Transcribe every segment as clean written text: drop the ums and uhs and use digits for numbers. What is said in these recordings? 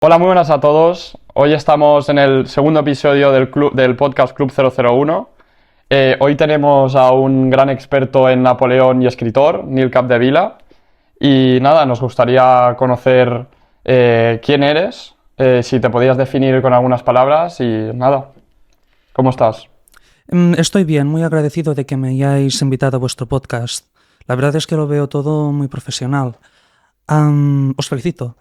Hola, muy buenas a todos. Hoy estamos en el segundo episodio del podcast Club 001. Hoy tenemos a un gran experto en Napoleón y escritor, Nil Capdevila. Y nada, nos gustaría conocer quién eres, si te podías definir con algunas palabras y nada, ¿cómo estás? Estoy bien, muy agradecido de que me hayáis invitado a vuestro podcast. La verdad es que lo veo todo muy profesional. Os felicito.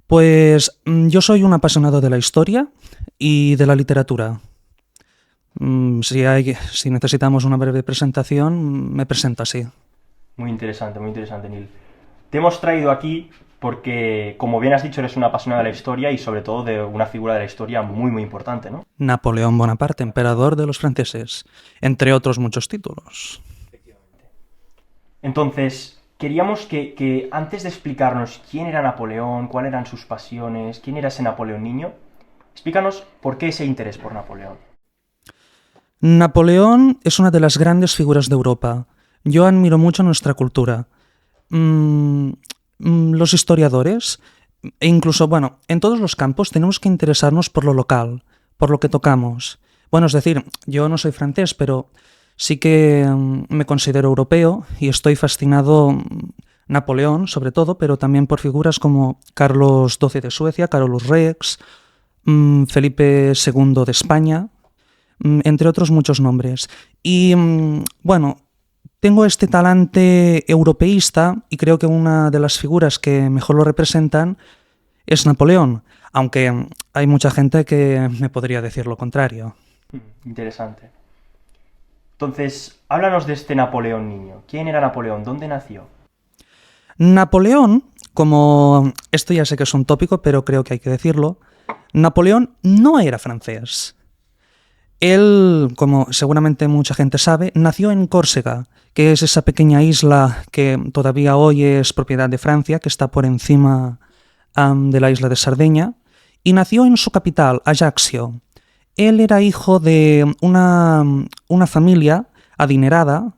Pues yo soy un apasionado de la historia y de la literatura. Si necesitamos una breve presentación, me presento así. Muy interesante, Neil. Te hemos traído aquí porque, como bien has dicho, eres un apasionado de la historia y sobre todo de una figura de la historia muy importante, ¿no? Napoleón Bonaparte, emperador de los franceses, entre otros muchos títulos. Entonces, queríamos que antes de explicarnos quién era Napoleón, cuáles eran sus pasiones, quién era ese Napoleón niño, explícanos por qué ese interés por Napoleón. Napoleón es una de las grandes figuras de Europa. Yo admiro mucho nuestra cultura. Los historiadores, e incluso, en todos los campos tenemos que interesarnos por lo local, por lo que tocamos. Bueno, es decir, yo no soy francés, pero sí que me considero europeo y estoy fascinado, Napoleón sobre todo, pero también por figuras como Carlos XII de Suecia, Carolus Rex, Felipe II de España, entre otros muchos nombres. Y tengo este talante europeísta y creo que una de las figuras que mejor lo representan es Napoleón, aunque hay mucha gente que me podría decir lo contrario. Interesante. Entonces, háblanos de este Napoleón niño. ¿Quién era Napoleón? ¿Dónde nació? Napoleón, como esto ya sé que es un tópico, pero creo que hay que decirlo, Napoleón no era francés. Él, como seguramente mucha gente sabe, nació en Córcega, que es esa pequeña isla que todavía hoy es propiedad de Francia, que está por encima de la isla de Sardeña, y nació en su capital, Ajaccio. Él era hijo de una familia adinerada,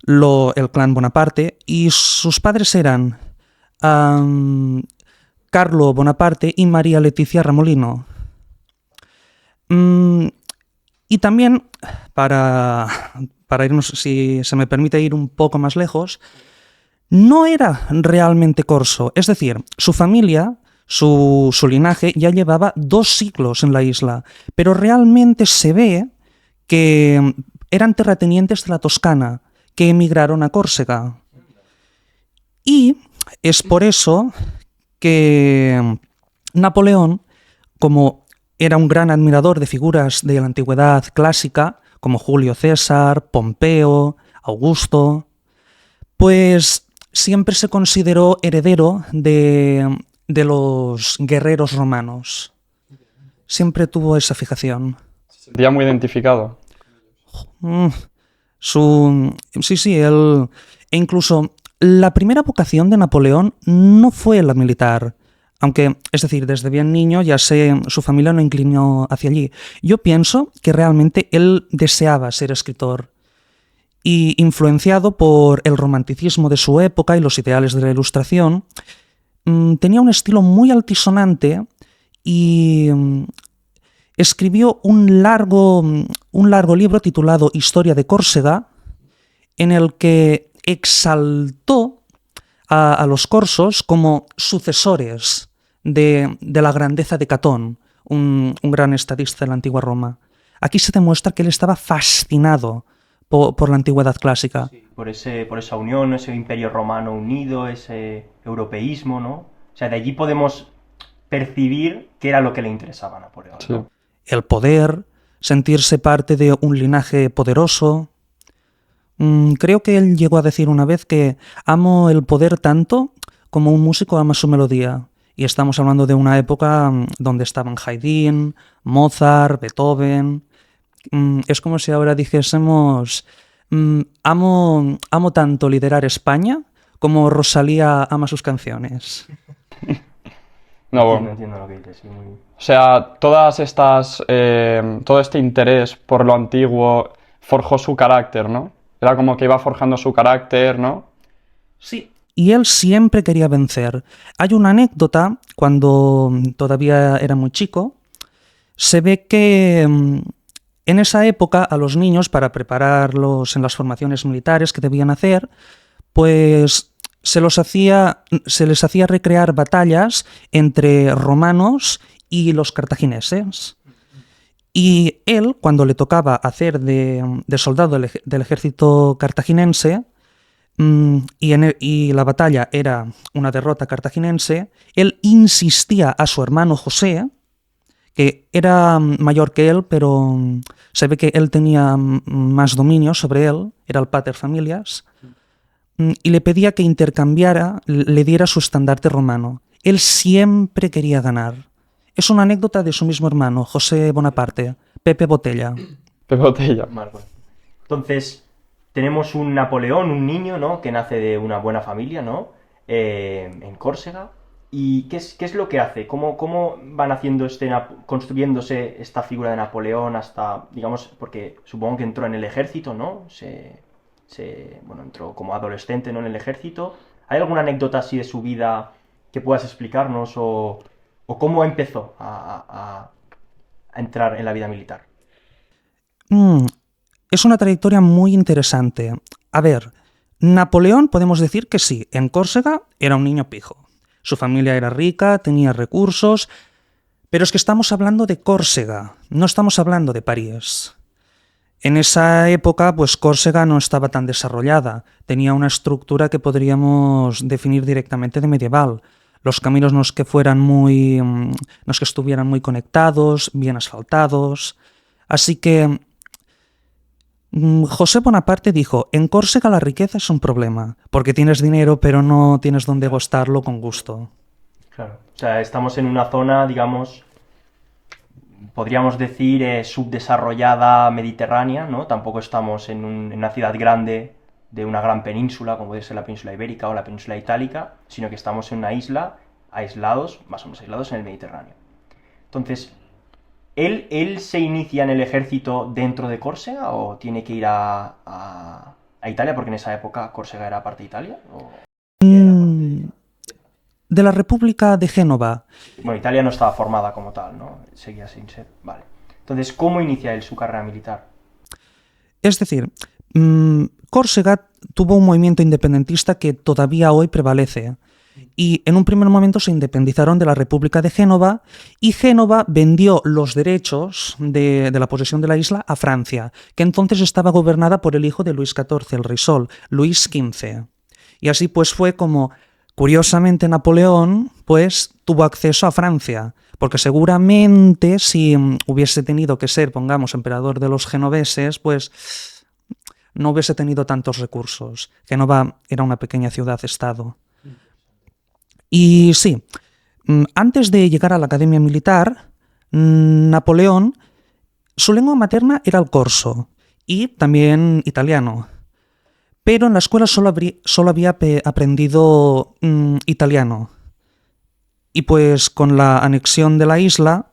el clan Bonaparte, y sus padres eran Carlo Bonaparte y María Leticia Ramolino. Y también, para irnos, si se me permite ir un poco más lejos, no era realmente corso. Es decir, su familia, su linaje ya llevaba 2 siglos en la isla, pero realmente se ve que eran terratenientes de la Toscana, que emigraron a Córcega. Y es por eso que Napoleón, como era un gran admirador de figuras de la antigüedad clásica, como Julio César, Pompeo, Augusto, pues siempre se consideró heredero de los guerreros romanos. Siempre tuvo esa fijación. ¿Se sentía muy identificado? Sí, él... E incluso la primera vocación de Napoleón no fue la militar. Aunque, es decir, desde bien niño su familia lo inclinó hacia allí. Yo pienso que realmente él deseaba ser escritor. Y influenciado por el romanticismo de su época y los ideales de la Ilustración, tenía un estilo muy altisonante y escribió un largo libro titulado Historia de Córcega, en el que exaltó a los corsos como sucesores de la grandeza de Catón, un gran estadista de la antigua Roma. Aquí se demuestra que él estaba fascinado por la antigüedad clásica. Sí, por esa unión, ese imperio romano unido, ese europeísmo, ¿no? O sea, de allí podemos percibir qué era lo que le interesaba a Napoleón, ¿no? Sí. El poder, sentirse parte de un linaje poderoso. Creo que él llegó a decir una vez que amo el poder tanto como un músico ama su melodía. Y estamos hablando de una época donde estaban Haydn, Mozart, Beethoven. Es como si ahora dijésemos, amo tanto liderar España como Rosalía ama sus canciones. No, bueno. Entiendo lo que dices, sí, muy... O sea, todo este interés por lo antiguo forjó su carácter, ¿no? Era como que iba forjando su carácter, ¿no? Sí. y él siempre quería vencer. Hay una anécdota, cuando todavía era muy chico, se ve que en esa época a los niños, para prepararlos en las formaciones militares que debían hacer, pues se les hacía recrear batallas entre romanos y los cartagineses. Y él, cuando le tocaba hacer de soldado del ejército cartaginense, y la batalla era una derrota cartaginense, él insistía a su hermano José, que era mayor que él, pero se ve que él tenía más dominio sobre él, era el pater familias, y le pedía que intercambiara, le diera su estandarte romano. Él siempre quería ganar. Es una anécdota de su mismo hermano, José Bonaparte, Pepe Botella. Pepe Botella. Marco. Entonces, tenemos un Napoleón, un niño, ¿no? Que nace de una buena familia, ¿no? En Córcega. ¿Y qué es lo que hace? ¿Cómo van haciendo construyéndose esta figura de Napoleón hasta, digamos, porque supongo que entró en el ejército, ¿no? Bueno, entró como adolescente, ¿no? En el ejército. ¿Hay alguna anécdota así de su vida que puedas explicarnos o cómo empezó a entrar en la vida militar? Es una trayectoria muy interesante. A ver, Napoleón podemos decir que sí, en Córcega era un niño pijo. Su familia era rica, tenía recursos, pero es que estamos hablando de Córcega, no estamos hablando de París. En esa época, pues Córcega no estaba tan desarrollada, tenía una estructura que podríamos definir directamente de medieval. Los caminos no es que estuvieran muy conectados, bien asfaltados. Así que José Bonaparte dijo, en Córcega la riqueza es un problema, porque tienes dinero pero no tienes dónde gastarlo con gusto. Claro, o sea, estamos en una zona, digamos, podríamos decir subdesarrollada mediterránea, ¿no? Tampoco estamos en una ciudad grande de una gran península, como puede ser la península ibérica o la península itálica, sino que estamos en una isla, más o menos aislados en el Mediterráneo. Entonces, ¿Él se inicia en el ejército dentro de Córcega o tiene que ir a Italia? Porque en esa época Córcega era parte de Italia. De la República de Génova. Bueno, Italia no estaba formada como tal, ¿no? Seguía sin ser. Vale. Entonces, ¿cómo inicia él su carrera militar? Es decir, Córcega tuvo un movimiento independentista que todavía hoy prevalece. Y en un primer momento se independizaron de la República de Génova y Génova vendió los derechos de la posesión de la isla a Francia, que entonces estaba gobernada por el hijo de Luis XIV, el rey Sol, Luis XV. Y así pues fue como, curiosamente, Napoleón pues tuvo acceso a Francia, porque seguramente si hubiese tenido que ser, pongamos, emperador de los genoveses, pues no hubiese tenido tantos recursos. Génova era una pequeña ciudad-estado. Y sí, antes de llegar a la academia militar, Napoleón, su lengua materna era el corso y también italiano, pero en la escuela solo había aprendido italiano. Y pues con la anexión de la isla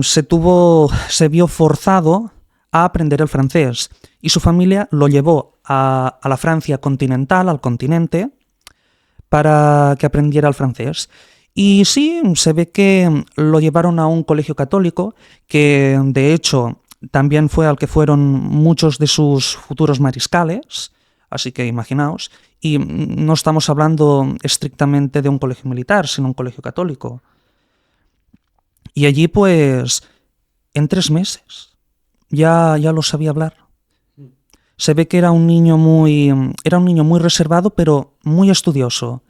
se vio forzado a aprender el francés y su familia lo llevó a la Francia continental, al continente, para que aprendiera el francés. Y sí, se ve que lo llevaron a un colegio católico, que de hecho también fue al que fueron muchos de sus futuros mariscales, así que imaginaos, y no estamos hablando estrictamente de un colegio militar, sino un colegio católico. Y allí pues, en 3 meses, ya lo sabía hablar. Se ve que era un niño muy reservado, pero muy estudioso.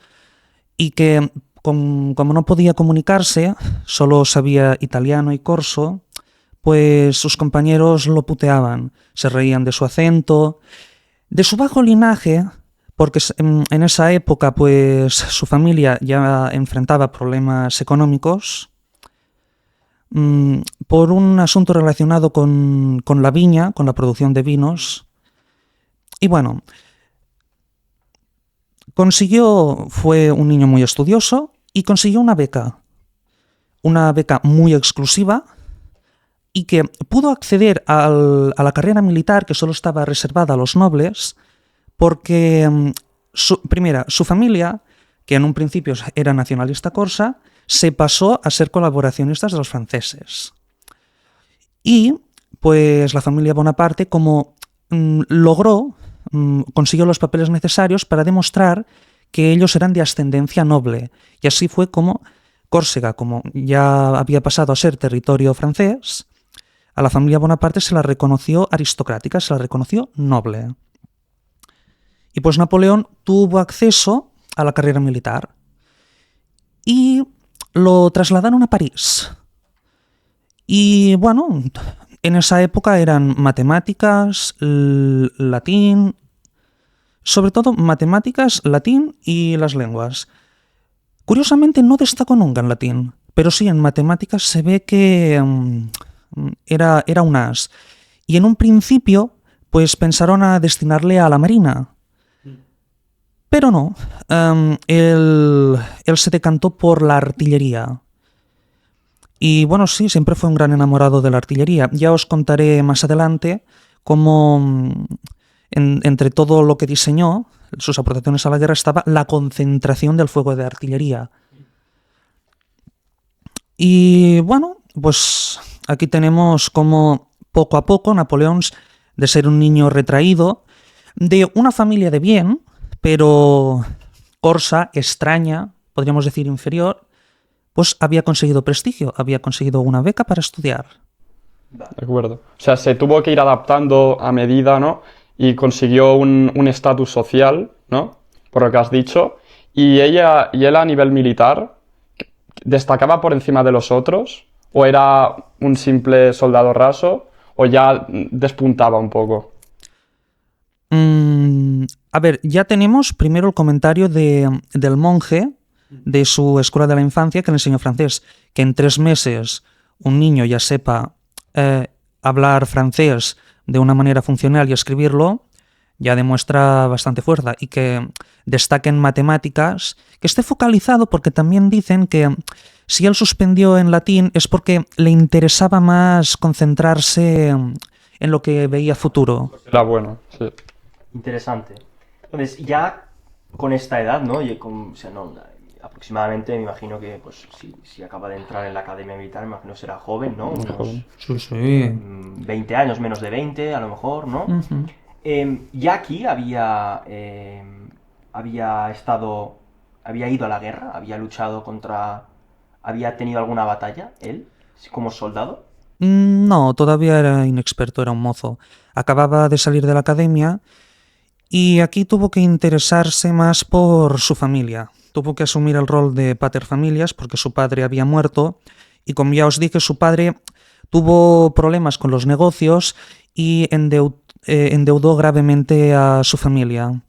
Y que, como no podía comunicarse, solo sabía italiano y corso, pues sus compañeros lo puteaban, se reían de su acento, de su bajo linaje, porque en esa época pues su familia ya enfrentaba problemas económicos, por un asunto relacionado con la viña, con la producción de vinos. Y bueno, fue un niño muy estudioso y consiguió una beca muy exclusiva y que pudo acceder a la carrera militar que solo estaba reservada a los nobles porque su familia, que en un principio era nacionalista corsa, se pasó a ser colaboracionistas de los franceses. Y pues la familia Bonaparte, como consiguió los papeles necesarios para demostrar que ellos eran de ascendencia noble. Y así fue como Córcega, como ya había pasado a ser territorio francés, a la familia Bonaparte se la reconoció aristocrática, se la reconoció noble. Y pues Napoleón tuvo acceso a la carrera militar y lo trasladaron a París. Y bueno, en esa época eran matemáticas, latín, sobre todo matemáticas, latín y las lenguas. Curiosamente no destacó nunca en latín, pero sí en matemáticas se ve que era un as. Y en un principio pues pensaron a destinarle a la marina. Pero no, él se decantó por la artillería. Y bueno, sí, siempre fue un gran enamorado de la artillería. Ya os contaré más adelante cómo entre todo lo que diseñó, sus aportaciones a la guerra, estaba la concentración del fuego de artillería. Y bueno, pues aquí tenemos cómo poco a poco Napoleón, de ser un niño retraído, de una familia de bien, pero corsa, extraña, podríamos decir inferior, pues había conseguido prestigio, había conseguido una beca para estudiar. De acuerdo. O sea, se tuvo que ir adaptando a medida, ¿no? Y consiguió un estatus social, ¿no? Por lo que has dicho. Y él a nivel militar, ¿destacaba por encima de los otros? ¿O era un simple soldado raso? ¿O ya despuntaba un poco? A ver, ya tenemos primero el comentario del monje de su escuela de la infancia que le enseñó francés, que en 3 meses un niño ya sepa hablar francés de una manera funcional y escribirlo, ya demuestra bastante fuerza. Y que destaque en matemáticas, que esté focalizado, porque también dicen que si él suspendió en latín es porque le interesaba más concentrarse en lo que veía futuro. Era bueno, sí. Interesante. Entonces, ya con esta edad, ¿no? O sea, no, aproximadamente me imagino que, pues, si acaba de entrar en la academia militar, me imagino que será joven, ¿no? Unos Sí. 20 años, menos de 20, a lo mejor, ¿no? Uh-huh. Ya aquí había ido a la guerra, había tenido alguna batalla, él, como soldado. No, todavía era inexperto, era un mozo. Acababa de salir de la academia y aquí tuvo que interesarse más por su familia. Tuvo que asumir el rol de paterfamilias porque su padre había muerto y, como ya os dije, su padre tuvo problemas con los negocios y endeudó gravemente a su familia.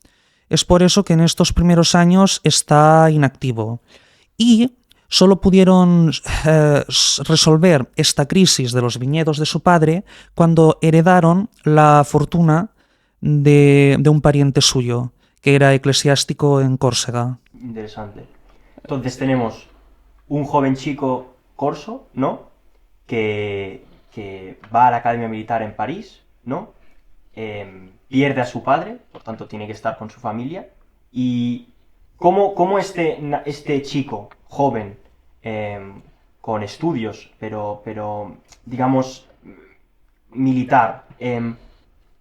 Es por eso que en estos primeros años está inactivo. Y solo pudieron resolver esta crisis de los viñedos de su padre cuando heredaron la fortuna de un pariente suyo, que era eclesiástico en Córcega. Interesante. Entonces tenemos un joven chico corso, ¿no? Que va a la Academia Militar en París, ¿no? Pierde a su padre, por tanto tiene que estar con su familia. Y cómo este chico joven, con estudios, pero digamos militar,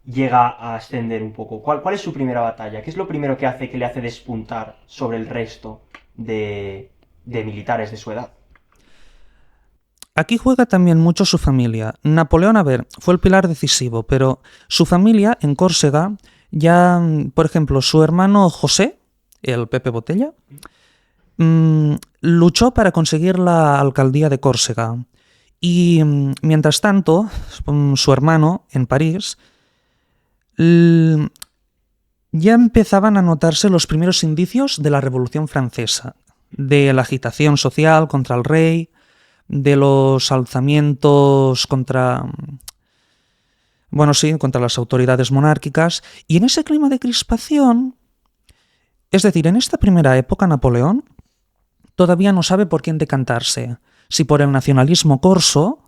llega a ascender un poco. ¿Cuál es su primera batalla? ¿Qué es lo primero que le hace despuntar sobre el resto de militares de su edad? Aquí juega también mucho su familia. Napoleón, a ver, fue el pilar decisivo, pero su familia en Córcega, ya, por ejemplo, su hermano José, el Pepe Botella, luchó para conseguir la alcaldía de Córcega. Y mientras tanto, su hermano en París, ya empezaban a notarse los primeros indicios de la Revolución Francesa, de la agitación social contra el rey, de los alzamientos contra las autoridades monárquicas. Y en ese clima de crispación, es decir, en esta primera época, Napoleón todavía no sabe por quién decantarse, si por el nacionalismo corso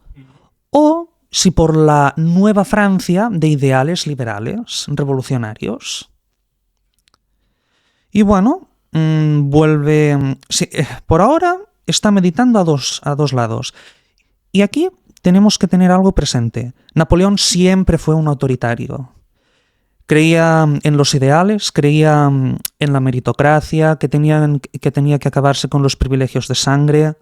o si por la nueva Francia de ideales liberales, revolucionarios. Y bueno, vuelve... Sí, por ahora está meditando a dos lados. Y aquí tenemos que tener algo presente. Napoleón siempre fue un autoritario. Creía en los ideales, creía en la meritocracia, que tenía que acabarse con los privilegios de sangre,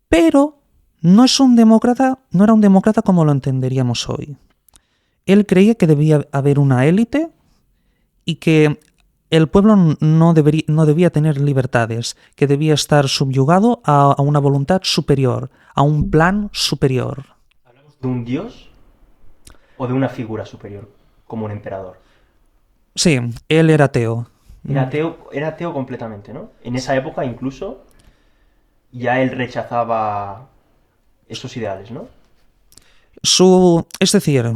pero no era un demócrata como lo entenderíamos hoy. Él creía que debía haber una élite y que el pueblo no debía tener libertades, que debía estar subyugado a una voluntad superior, a un plan superior. ¿De un dios o de una figura superior, como un emperador? Sí, él era ateo. Era ateo completamente, ¿no? En esa época incluso ya él rechazaba esos ideales, ¿no? Es decir,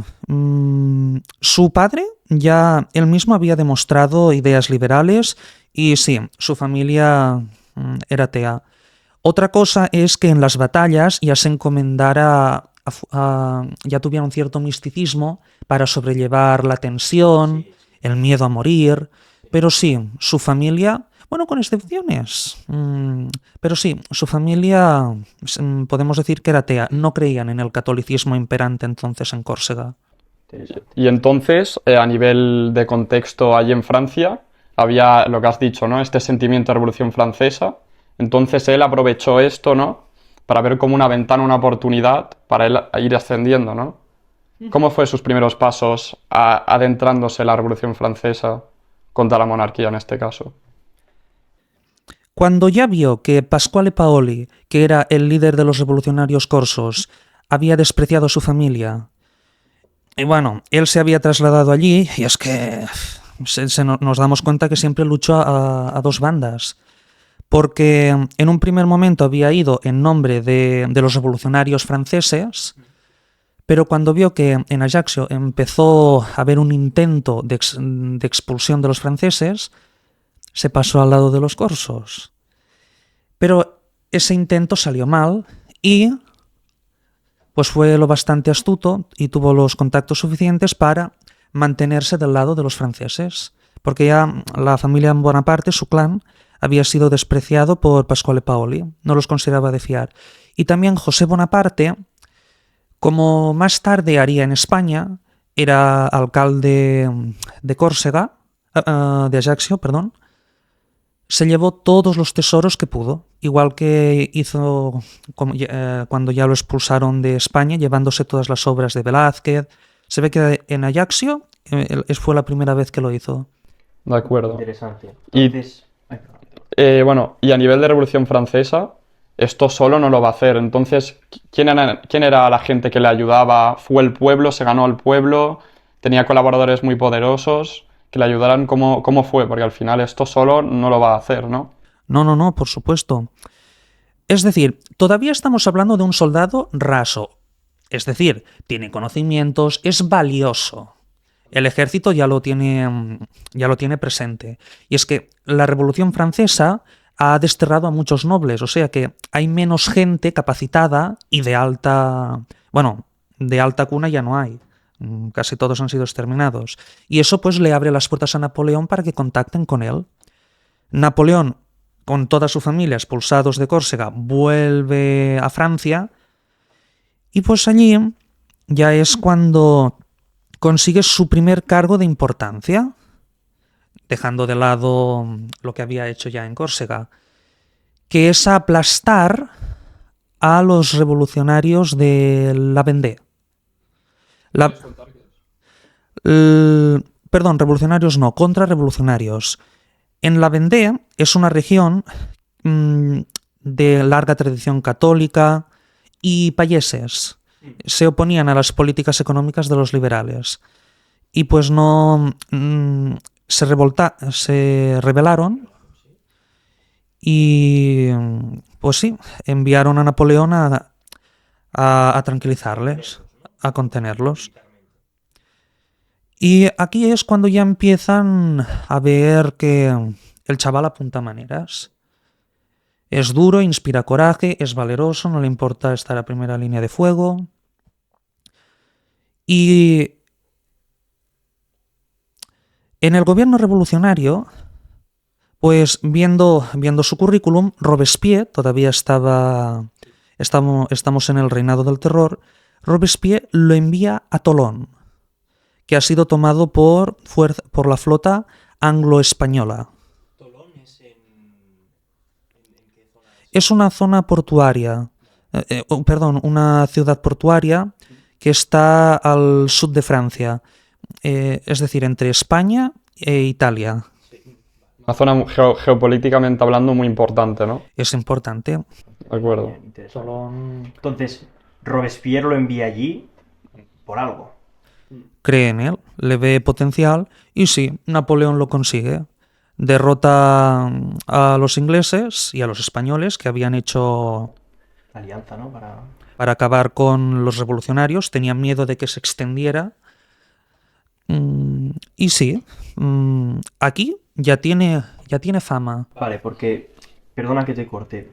su padre ya él mismo había demostrado ideas liberales y sí, su familia era atea. Otra cosa es que en las batallas ya se encomendara, ya tuviera un cierto misticismo para sobrellevar la tensión, el miedo a morir, pero sí, su familia, bueno, con excepciones, pero sí, su familia podemos decir que era atea, no creían en el catolicismo imperante entonces en Córcega. Y entonces, a nivel de contexto allí en Francia, había lo que has dicho, ¿no? Este sentimiento de Revolución Francesa. Entonces él aprovechó esto, ¿no? Para ver como una ventana, una oportunidad para él ir ascendiendo, ¿no? ¿Cómo fue sus primeros pasos adentrándose en la Revolución Francesa contra la monarquía en este caso? Cuando ya vio que Pasquale Paoli, que era el líder de los revolucionarios corsos, había despreciado a su familia, y bueno, él se había trasladado allí, y es que nos damos cuenta que siempre luchó a dos bandas, porque en un primer momento había ido en nombre de los revolucionarios franceses, pero cuando vio que en Ajaccio empezó a haber un intento de expulsión de los franceses, se pasó al lado de los corsos. Pero ese intento salió mal y pues fue lo bastante astuto y tuvo los contactos suficientes para mantenerse del lado de los franceses, porque ya la familia Bonaparte, su clan, había sido despreciado por Pasquale Paoli, no los consideraba de fiar. Y también José Bonaparte, como más tarde haría en España, era alcalde de Córcega, de Ajaccio, perdón, se llevó todos los tesoros que pudo, igual que hizo cuando ya lo expulsaron de España, llevándose todas las obras de Velázquez. Se ve que en Ajaccio fue la primera vez que lo hizo. De acuerdo. Interesante. Y, Entonces, bueno, y a nivel de Revolución Francesa, esto solo no lo va a hacer. Entonces, ¿quién era la gente que le ayudaba? ¿Fue el pueblo? ¿Se ganó el pueblo? ¿Tenía colaboradores muy poderosos que le ayudaran? ¿Cómo fue? Porque al final esto solo no lo va a hacer, ¿no? No, por supuesto. Es decir, todavía estamos hablando de un soldado raso. Es decir, tiene conocimientos, es valioso. El ejército ya lo tiene presente. Y es que la Revolución Francesa ha desterrado a muchos nobles, o sea que hay menos gente capacitada y de alta cuna ya no hay. Casi todos han sido exterminados. Y eso pues le abre las puertas a Napoleón para que contacten con él. Napoleón, con toda su familia expulsados de Córcega, vuelve a Francia y pues allí ya es cuando consigue su primer cargo de importancia, dejando de lado lo que había hecho ya en Córcega, que es aplastar a los revolucionarios de la Vendée. Perdón, revolucionarios no, contrarrevolucionarios. En la Vendée es una región de larga tradición católica y payeses. Se oponían a las políticas económicas de los liberales. Y pues no se rebelaron y pues sí, enviaron a Napoleón a tranquilizarles, a contenerlos. Y aquí es cuando ya empiezan a ver que el chaval apunta maneras. Es duro, inspira coraje, es valeroso, no le importa estar a primera línea de fuego. Y en el gobierno revolucionario Pues viendo su currículum, Robespierre estamos en el reinado del terror, Robespierre lo envía a Tolón, que ha sido tomado por la flota anglo-española. ¿Tolón es en qué zona es? Es una zona portuaria, una ciudad portuaria que está al sur de Francia, es decir, entre España e Italia. Una zona geopolíticamente hablando muy importante, ¿no? Es importante. De acuerdo. Bien, interesante. Entonces, Robespierre lo envía allí por algo. Cree en él, le ve potencial y sí, Napoleón lo consigue. Derrota a los ingleses y a los españoles que habían hecho Alianza, ¿no? para acabar con los revolucionarios, tenían miedo de que se extendiera. Y sí, aquí ya tiene fama. Vale, porque, perdona que te corte,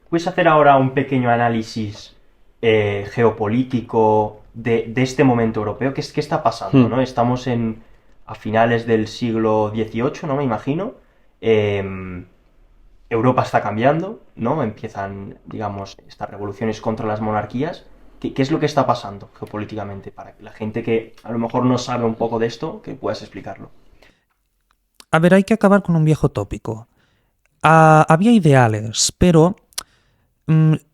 ¿puedes hacer ahora un pequeño análisis geopolítico de este momento europeo? ¿Qué está pasando, ¿no? Estamos a finales del siglo XVIII, ¿no? Me imagino. Europa está cambiando, ¿no? Empiezan, digamos, estas revoluciones contra las monarquías. ¿Qué es lo que está pasando geopolíticamente? Para que la gente que a lo mejor no sabe un poco de esto, que puedas explicarlo. A ver, hay que acabar con un viejo tópico. Había ideales, pero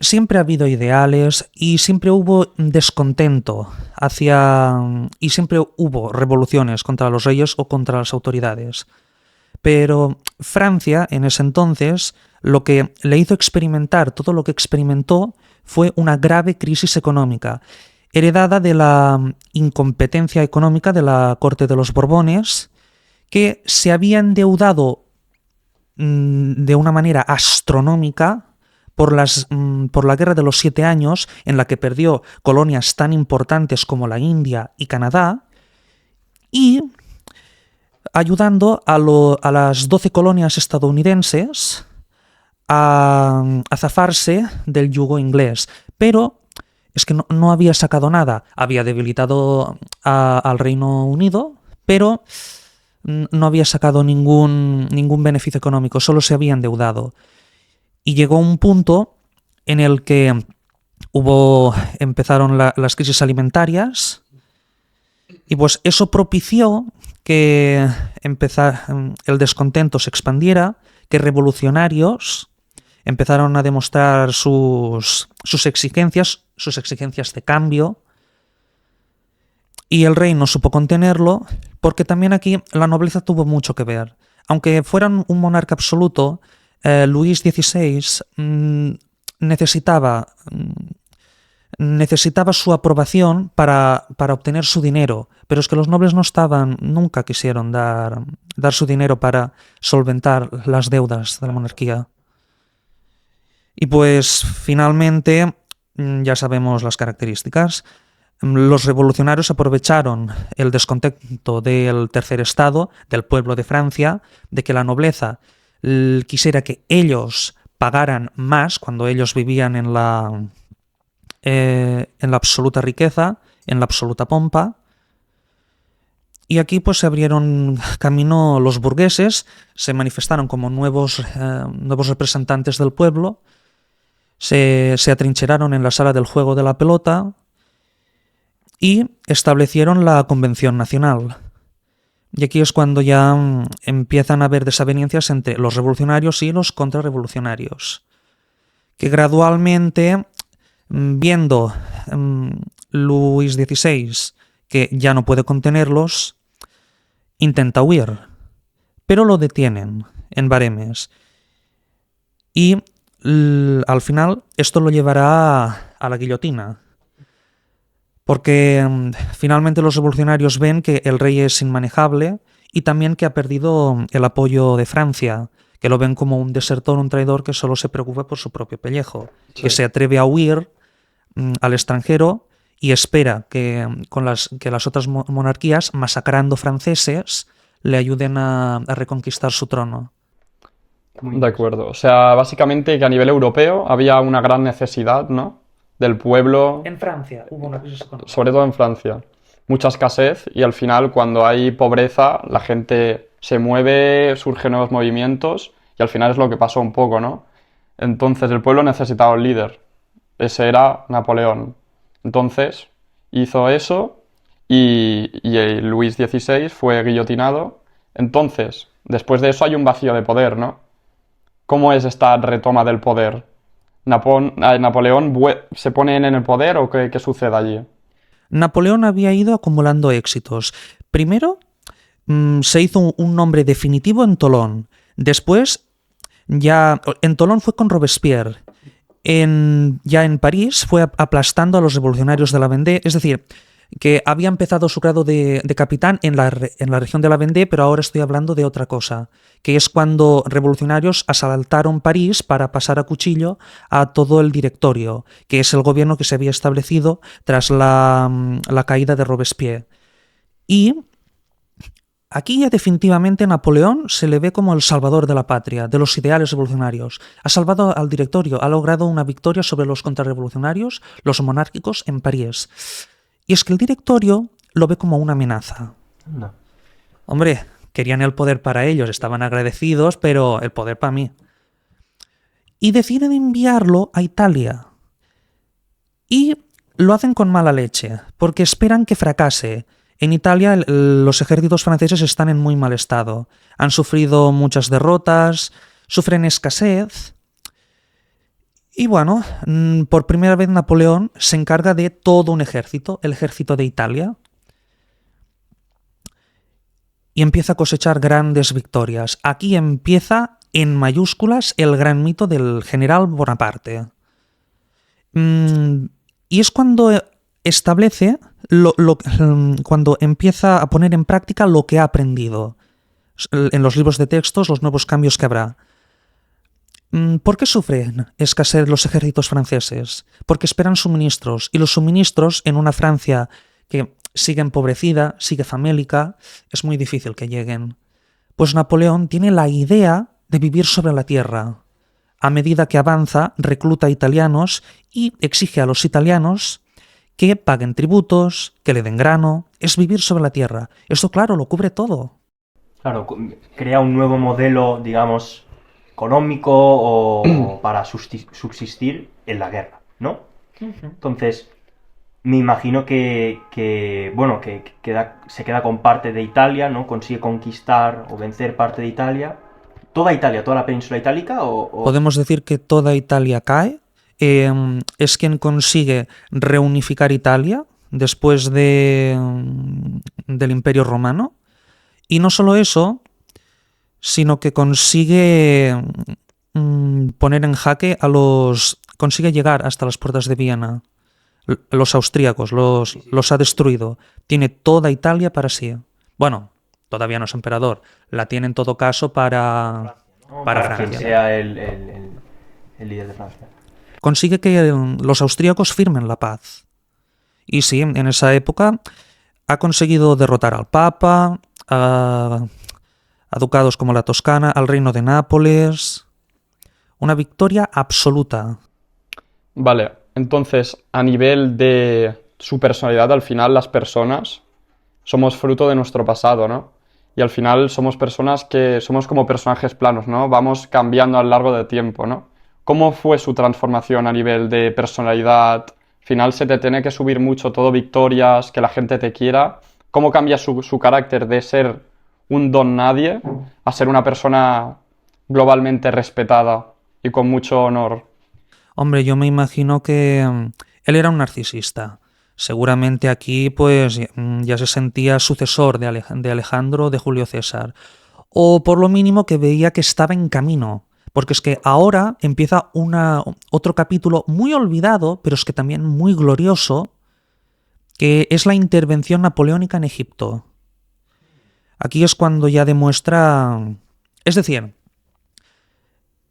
siempre ha habido ideales y siempre hubo descontento y siempre hubo revoluciones contra los reyes o contra las autoridades. Pero Francia, en ese entonces, lo que le hizo experimentar todo lo que experimentó fue una grave crisis económica, heredada de la incompetencia económica de la corte de los Borbones, que se había endeudado de una manera astronómica por la Guerra de los 7 Años, en la que perdió colonias tan importantes como la India y Canadá, y ayudando a las 12 colonias estadounidenses a zafarse del yugo inglés. Pero es que no había sacado nada. Había debilitado al Reino Unido, pero no había sacado ningún beneficio económico, solo se había endeudado. Y llegó un punto en el que empezaron las crisis alimentarias, y pues eso propició que el descontento se expandiera, que revolucionarios empezaron a demostrar sus exigencias de cambio, y el rey no supo contenerlo, porque también aquí la nobleza tuvo mucho que ver. Aunque fueran un monarca absoluto, Luis XVI necesitaba su aprobación para obtener su dinero, pero es que los nobles nunca quisieron dar su dinero para solventar las deudas de la monarquía. Y pues finalmente, ya sabemos las características. Los revolucionarios aprovecharon el descontento del tercer estado, del pueblo de Francia, de que la nobleza quisiera que ellos pagaran más cuando ellos vivían en la absoluta riqueza, en la absoluta pompa. Y aquí pues se abrieron camino los burgueses, se manifestaron como nuevos representantes del pueblo, se atrincheraron en la sala del juego de la pelota y establecieron la Convención Nacional. Y aquí es cuando ya empiezan a haber desavenencias entre los revolucionarios y los contrarrevolucionarios, que gradualmente, viendo Luis XVI que ya no puede contenerlos, intenta huir, pero lo detienen en baremes. Y al final esto lo llevará a la guillotina, porque finalmente los revolucionarios ven que el rey es inmanejable y también que ha perdido el apoyo de Francia, que lo ven como un desertor, un traidor que solo se preocupa por su propio pellejo, sí, que se atreve a huir al extranjero y espera que las otras monarquías, masacrando franceses, le ayuden a reconquistar su trono. De acuerdo. O sea, básicamente que a nivel europeo había una gran necesidad, ¿no?, del pueblo. En Francia hubo una crisis económica. Sobre todo en Francia. Mucha escasez y al final cuando hay pobreza la gente se mueve, surgen nuevos movimientos Y al final es lo que pasó un poco, ¿no? Entonces el pueblo necesitaba un líder. Ese era Napoleón. Entonces hizo eso y el Luis XVI fue guillotinado. Entonces, después de eso hay un vacío de poder, ¿no? ¿Cómo es esta retoma del poder? ¿Napoleón se pone en el poder o qué sucede allí? Napoleón había ido acumulando éxitos. Primero, se hizo un nombre definitivo en Tolón. Después, ya en Tolón fue con Robespierre. Ya en París fue aplastando a los revolucionarios de la Vendée, es decir, que había empezado su grado de capitán en la región de la Vendée, pero ahora estoy hablando de otra cosa, que es cuando revolucionarios asaltaron París para pasar a cuchillo a todo el directorio, que es el gobierno que se había establecido tras la caída de Robespierre. Y aquí ya definitivamente Napoleón se le ve como el salvador de la patria, de los ideales revolucionarios. Ha salvado al directorio, ha logrado una victoria sobre los contrarrevolucionarios, los monárquicos, en París. Y es que el directorio lo ve como una amenaza. No. Hombre, querían el poder para ellos, estaban agradecidos, pero el poder para mí. Y deciden enviarlo a Italia. Y lo hacen con mala leche, porque esperan que fracase. En Italia los ejércitos franceses están en muy mal estado. Han sufrido muchas derrotas, sufren escasez. Y bueno, por primera vez Napoleón se encarga de todo un ejército, el ejército de Italia. Y empieza a cosechar grandes victorias. Aquí empieza en mayúsculas el gran mito del general Bonaparte. Y es cuando establece, cuando empieza a poner en práctica lo que ha aprendido en los libros de textos, los nuevos cambios que habrá. ¿Por qué sufren escasez los ejércitos franceses? Porque esperan suministros, y los suministros en una Francia que sigue empobrecida, sigue famélica, es muy difícil que lleguen. Pues Napoleón tiene la idea de vivir sobre la tierra. A medida que avanza, recluta italianos y exige a los italianos que paguen tributos, que le den grano. Es vivir sobre la tierra. Esto, claro, lo cubre todo. Claro, crea un nuevo modelo, digamos, económico o para subsistir en la guerra, ¿no? Entonces, me imagino que se queda con parte de Italia, ¿no? Consigue conquistar o vencer parte de Italia. ¿Toda Italia, toda la península itálica? Podemos decir que toda Italia cae. Es quien consigue reunificar Italia después del Imperio Romano. Y no solo eso, sino que consigue poner en jaque consigue llegar hasta las puertas de Viena. Los austríacos los ha destruido. Tiene toda Italia para sí. Bueno, todavía no es emperador. La tiene en todo caso para Francia. Quien sea el líder de Francia. Consigue que los austríacos firmen la paz. Y sí, en esa época ha conseguido derrotar al Papa, a ducados como la Toscana, al reino de Nápoles. Una victoria absoluta. Vale, entonces, a nivel de su personalidad, al final las personas somos fruto de nuestro pasado, ¿no? Y al final somos personas que somos como personajes planos, ¿no? Vamos cambiando a lo largo del tiempo, ¿no? ¿Cómo fue su transformación a nivel de personalidad? Al final se te tiene que subir mucho todo victorias, que la gente te quiera. ¿Cómo cambia su carácter de ser un don nadie a ser una persona globalmente respetada y con mucho honor? Hombre, yo me imagino que él era un narcisista. Seguramente aquí pues ya se sentía sucesor de Alejandro, de Julio César. O por lo mínimo que veía que estaba en camino. Porque es que ahora empieza otro capítulo muy olvidado, pero es que también muy glorioso, que es la intervención napoleónica en Egipto. Aquí es cuando ya demuestra... Es decir,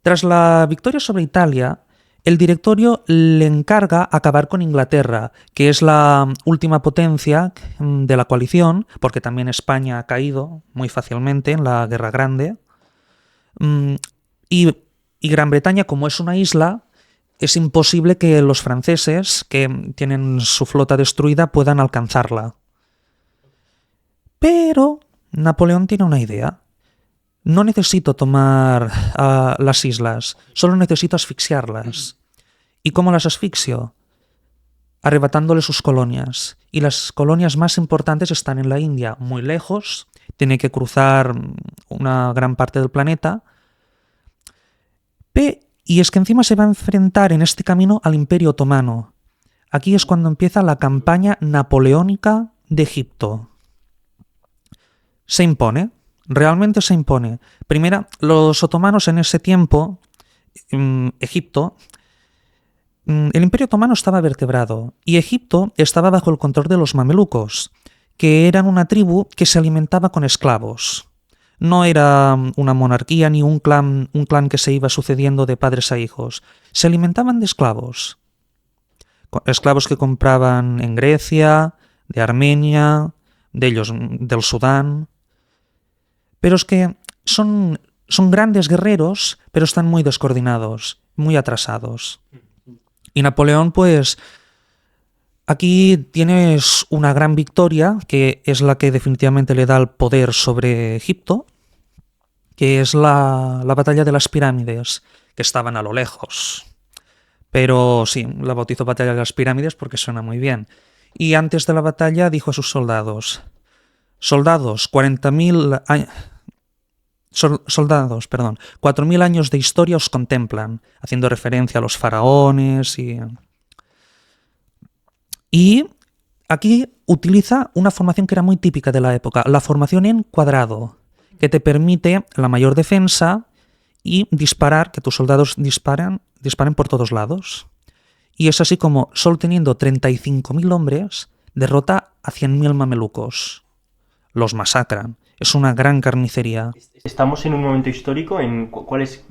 tras la victoria sobre Italia, el directorio le encarga acabar con Inglaterra, que es la última potencia de la coalición, porque también España ha caído muy fácilmente en la Guerra Grande. Y Gran Bretaña, como es una isla, es imposible que los franceses, que tienen su flota destruida, puedan alcanzarla. Pero Napoleón tiene una idea. no necesito tomar las islas, solo necesito asfixiarlas. ¿Y cómo las asfixio? Arrebatándole sus colonias. Y las colonias más importantes están en la India, muy lejos, tiene que cruzar una gran parte del planeta. Y es que encima se va a enfrentar en este camino al Imperio Otomano. Aquí es cuando empieza la campaña napoleónica de Egipto. Se impone, realmente se impone. Primero, los otomanos en ese tiempo, Egipto, el Imperio Otomano estaba vertebrado y Egipto estaba bajo el control de los mamelucos, que eran una tribu que se alimentaba con esclavos. No era una monarquía ni un clan que se iba sucediendo de padres a hijos. Se alimentaban de esclavos. Esclavos que compraban en Grecia, de Armenia, del Sudán. Pero es que son grandes guerreros, pero están muy descoordinados, muy atrasados. Y Napoleón, pues, aquí tienes una gran victoria, que es la que definitivamente le da el poder sobre Egipto, que es la batalla de las pirámides, que estaban a lo lejos. Pero sí, la bautizó batalla de las pirámides porque suena muy bien. Y antes de la batalla dijo a sus soldados, 4.000 años de historia os contemplan, haciendo referencia a los faraones y aquí utiliza una formación que era muy típica de la época, la formación en cuadrado, que te permite la mayor defensa y disparar, que tus soldados disparen por todos lados. Y es así como, solo teniendo 35.000 hombres, derrota a 100.000 mamelucos. Los masacran. Es una gran carnicería. Estamos en un momento histórico. ¿Cuál es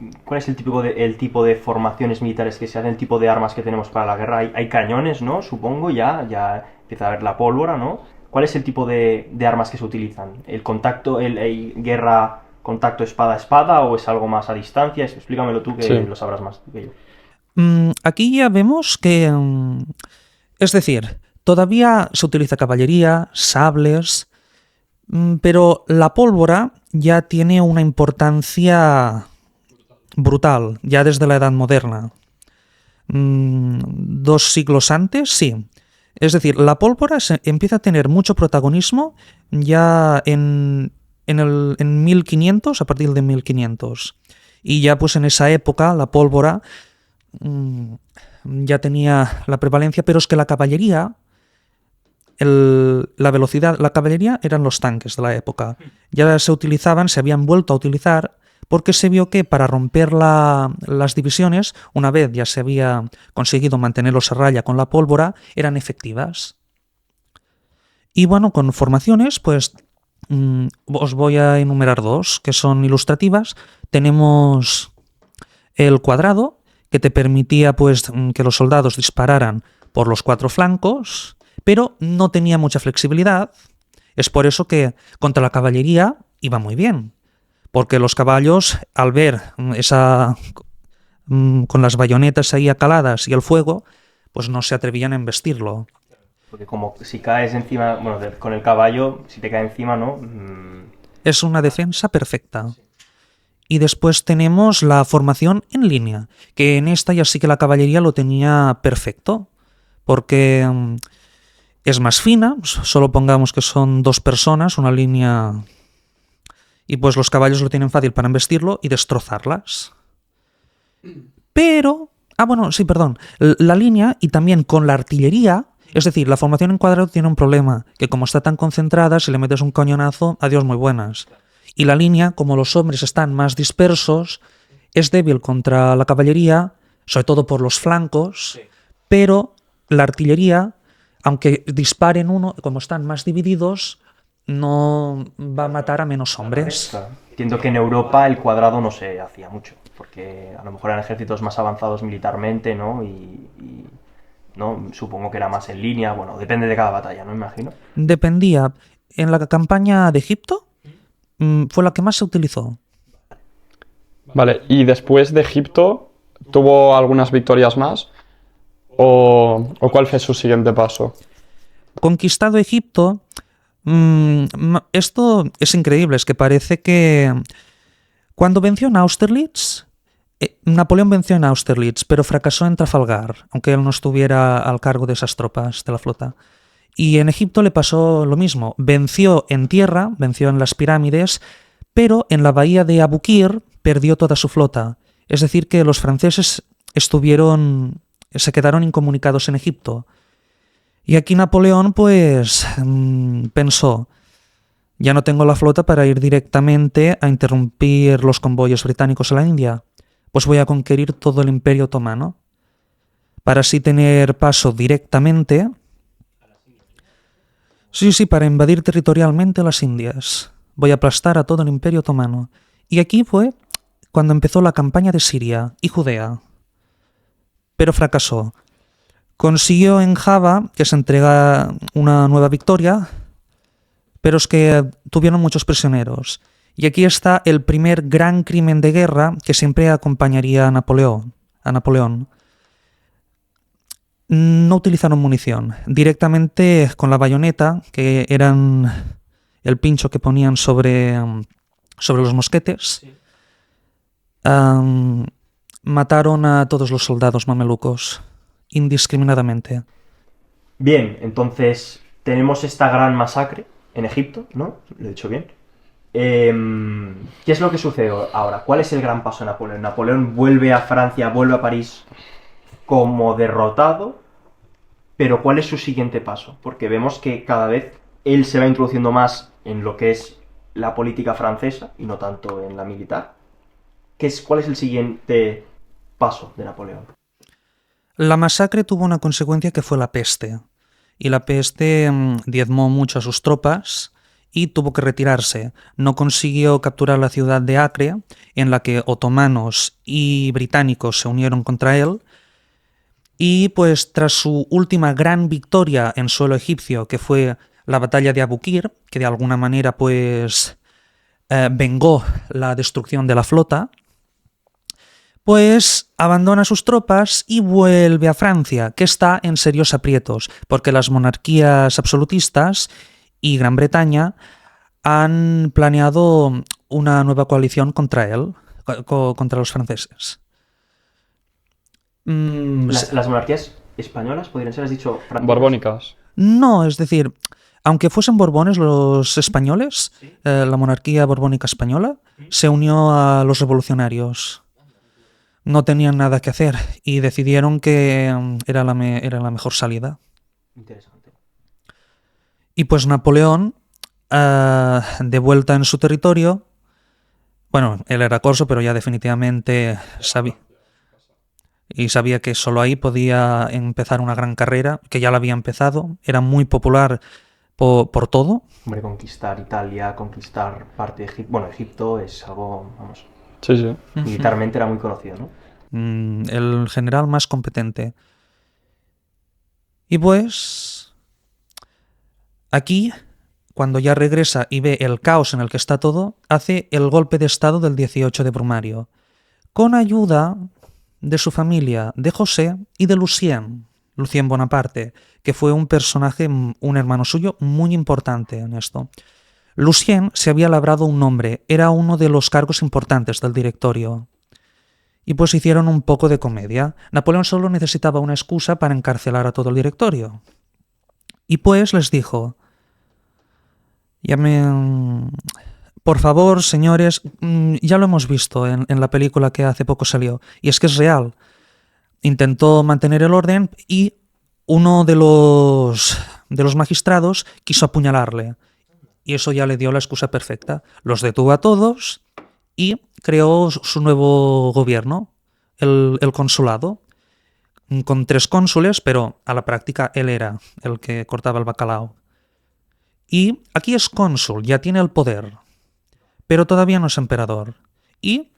el tipo de formaciones militares que se hacen, el tipo de armas que tenemos para la guerra? Hay cañones, ¿no? Supongo, ya empieza a haber la pólvora, ¿no? ¿Cuál es el tipo de armas que se utilizan? ¿El contacto, el guerra contacto espada a espada o es algo más a distancia? Explícamelo tú, que Sí. lo sabrás más que yo. Aquí ya vemos que... es decir, todavía se utiliza caballería, sables, pero la pólvora ya tiene una importancia brutal, ya desde la Edad Moderna. 2 siglos antes, sí. Es decir, la pólvora empieza a tener mucho protagonismo ya en 1500, a partir de 1500. Y ya pues en esa época la pólvora ya tenía la prevalencia, pero es que la caballería, la velocidad, la caballería eran los tanques de la época. Ya se habían vuelto a utilizar, porque se vio que para romper las divisiones, una vez ya se había conseguido mantenerlos a raya con la pólvora, eran efectivas. Y bueno, con formaciones, pues os voy a enumerar 2, que son ilustrativas. Tenemos el cuadrado, que te permitía pues que los soldados dispararan por los 4 flancos, pero no tenía mucha flexibilidad. Es por eso que contra la caballería iba muy bien. Porque los caballos, al ver con las bayonetas ahí acaladas y el fuego, pues no se atrevían a embestirlo. Porque como si caes encima, bueno, con el caballo, si te cae encima, ¿no? Es una defensa perfecta. Y después tenemos la formación en línea, que en esta ya sí que la caballería lo tenía perfecto, porque es más fina, solo pongamos que son 2 personas, una línea... Y pues los caballos lo tienen fácil para embestirlo y destrozarlas. Pero... la línea y también con la artillería, es decir, la formación en cuadrado tiene un problema, que como está tan concentrada, si le metes un cañonazo, adiós muy buenas. Y la línea, como los hombres están más dispersos, es débil contra la caballería, sobre todo por los flancos, pero la artillería, aunque disparen uno, como están más divididos, no va a matar a menos hombres. Claro. Entiendo que en Europa el cuadrado no se hacía mucho, porque a lo mejor eran ejércitos más avanzados militarmente, ¿no? Y ¿no? Supongo que era más en línea, bueno, depende de cada batalla, ¿no? Imagino. Dependía. En la campaña de Egipto fue la que más se utilizó. Vale, y después de Egipto, ¿tuvo algunas victorias más? ¿O cuál fue su siguiente paso? Conquistado Egipto, esto es increíble, es que parece que Cuando venció en Austerlitz, Napoleón venció en Austerlitz, pero fracasó en Trafalgar, aunque él no estuviera al cargo de esas tropas de la flota. Y en Egipto le pasó lo mismo. Venció en tierra, venció en las pirámides, pero en la bahía de Abukir perdió toda su flota. Es decir, que los franceses se quedaron incomunicados en Egipto. Y aquí Napoleón, pues, pensó, ya no tengo la flota para ir directamente a interrumpir los convoyos británicos a la India, pues voy a conquistar todo el Imperio Otomano, para así tener paso directamente, para invadir territorialmente las Indias. Voy a aplastar a todo el Imperio Otomano. Y aquí fue cuando empezó la campaña de Siria y Judea. Pero fracasó. Consiguió en Java que se entrega una nueva victoria, pero es que tuvieron muchos prisioneros. Y aquí está el primer gran crimen de guerra que siempre acompañaría a Napoleón. No utilizaron munición. Directamente con la bayoneta, que eran el pincho que ponían sobre los mosquetes, mataron a todos los soldados mamelucos, indiscriminadamente. Bien, entonces tenemos esta gran masacre en Egipto, ¿no? Lo he dicho bien. ¿Qué es lo que sucede ahora? ¿Cuál es el gran paso de Napoleón? Napoleón vuelve a Francia, vuelve a París como derrotado, pero ¿cuál es su siguiente paso? Porque vemos que cada vez él se va introduciendo más en lo que es la política francesa y no tanto en la militar. ¿Cuál es el siguiente paso de Napoleón? La masacre tuvo una consecuencia que fue la peste. Y la peste diezmó mucho a sus tropas y tuvo que retirarse. No consiguió capturar la ciudad de Acre, en la que otomanos y británicos se unieron contra él. Y pues tras su última gran victoria en suelo egipcio, que fue la batalla de Abukir, que de alguna manera pues vengó la destrucción de la flota, pues abandona sus tropas y vuelve a Francia, que está en serios aprietos, porque las monarquías absolutistas y Gran Bretaña han planeado una nueva coalición contra él, contra los franceses. ¿Las monarquías españolas podrían ser, has dicho, francesas? Borbónicas. No, es decir, aunque fuesen borbones los españoles, la monarquía borbónica española se unió a los revolucionarios. No tenían nada que hacer y decidieron que era la mejor salida. Interesante. Y pues Napoleón, de vuelta en su territorio, bueno, él era corso, pero ya definitivamente sabía que solo ahí podía empezar una gran carrera, que ya la había empezado, era muy popular por todo. Hombre, conquistar Italia, conquistar parte de Egipto. Bueno, Egipto es algo, vamos, Sí. militarmente era muy conocido, ¿no? El general más competente. Y pues, aquí, cuando ya regresa y ve el caos en el que está todo, hace el golpe de estado del 18 de Brumario, con ayuda de su familia, de José y de Lucien Bonaparte, que fue un personaje, un hermano suyo, muy importante en esto. Lucien se había labrado un nombre, era uno de los cargos importantes del directorio. Y pues hicieron un poco de comedia. Napoleón solo necesitaba una excusa para encarcelar a todo el directorio. Y pues les dijo, por favor, señores, ya lo hemos visto en la película que hace poco salió, y es que es real. Intentó mantener el orden y uno de los magistrados quiso apuñalarle. Y eso ya le dio la excusa perfecta. Los detuvo a todos y creó su nuevo gobierno, el consulado, con 3 cónsules, pero a la práctica él era el que cortaba el bacalao. Y aquí es cónsul, ya tiene el poder, pero todavía no es emperador. Y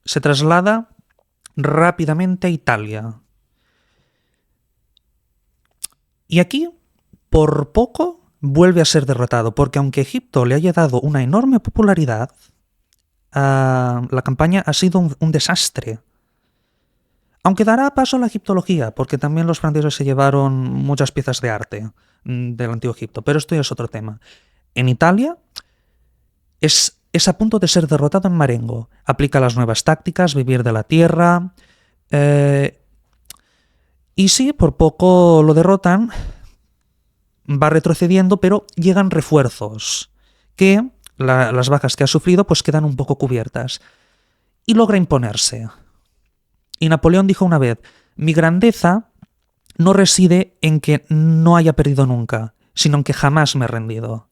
se traslada rápidamente a Italia. Y aquí, por poco, vuelve a ser derrotado, porque aunque Egipto le haya dado una enorme popularidad, la campaña ha sido un desastre. Aunque dará paso a la egiptología, porque también los franceses se llevaron muchas piezas de arte del Antiguo Egipto, pero esto ya es otro tema. En Italia es es a punto de ser derrotado en Marengo. Aplica las nuevas tácticas, vivir de la tierra. Y sí, por poco lo derrotan. Va retrocediendo, pero llegan refuerzos que las bajas que ha sufrido pues quedan un poco cubiertas. Y logra imponerse. Y Napoleón dijo una vez: mi grandeza no reside en que no haya perdido nunca, sino en que jamás me he rendido.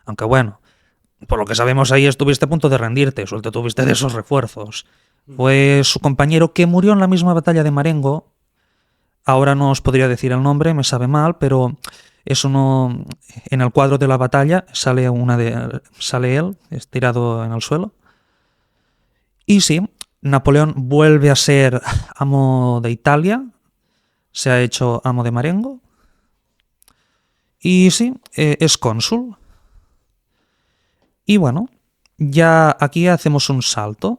Aunque bueno, por lo que sabemos ahí estuviste a punto de rendirte, suerte tuviste de esos refuerzos. Fue su compañero que murió en la misma batalla de Marengo. Ahora no os podría decir el nombre, me sabe mal, pero es uno. En el cuadro de la batalla sale él, estirado en el suelo. Y sí, Napoleón vuelve a ser amo de Italia, se ha hecho amo de Marengo. Y sí, es cónsul. Y bueno, ya aquí hacemos un salto.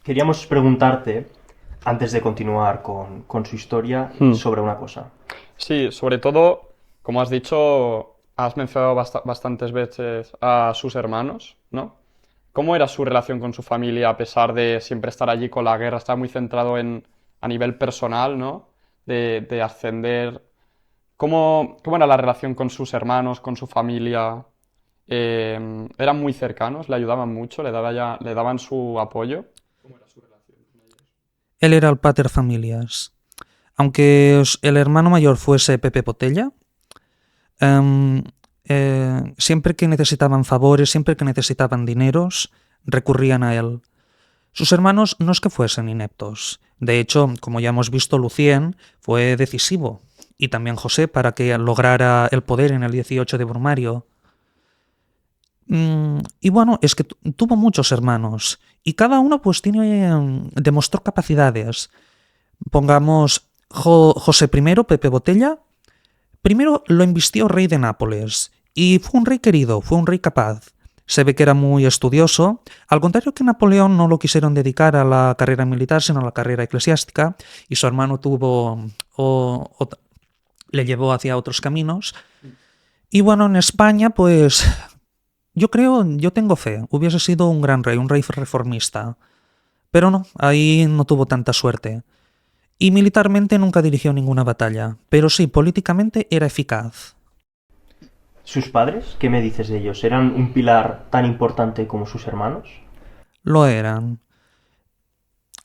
Queríamos preguntarte, antes de continuar con su historia, sobre una cosa. Sí, sobre todo, como has dicho, has mencionado bastantes veces a sus hermanos, ¿no? ¿Cómo era su relación con su familia a pesar de siempre estar allí con la guerra? Estaba muy centrado a nivel personal, ¿no? De ascender. ¿Cómo era la relación con sus hermanos, con su familia? ¿Eran muy cercanos? ¿Le ayudaban mucho? ¿Le daban su apoyo? Él era el pater familias. Aunque el hermano mayor fuese Pepe Botella, siempre que necesitaban favores, siempre que necesitaban dineros, recurrían a él. Sus hermanos no es que fuesen ineptos. De hecho, como ya hemos visto, Lucien fue decisivo, y también José, para que lograra el poder en el 18 de Brumario. Y bueno, es que tuvo muchos hermanos, y cada uno pues demostró capacidades. Pongamos José I, Pepe Botella. Primero lo invistió rey de Nápoles, y fue un rey querido, fue un rey capaz. Se ve que era muy estudioso, al contrario que Napoleón no lo quisieron dedicar a la carrera militar, sino a la carrera eclesiástica, y su hermano le llevó hacia otros caminos. Y bueno, en España, pues yo tengo fe, hubiese sido un gran rey, un rey reformista. Pero no, ahí no tuvo tanta suerte. Y militarmente nunca dirigió ninguna batalla, pero sí, políticamente era eficaz. ¿Sus padres? ¿Qué me dices de ellos? ¿Eran un pilar tan importante como sus hermanos? Lo eran.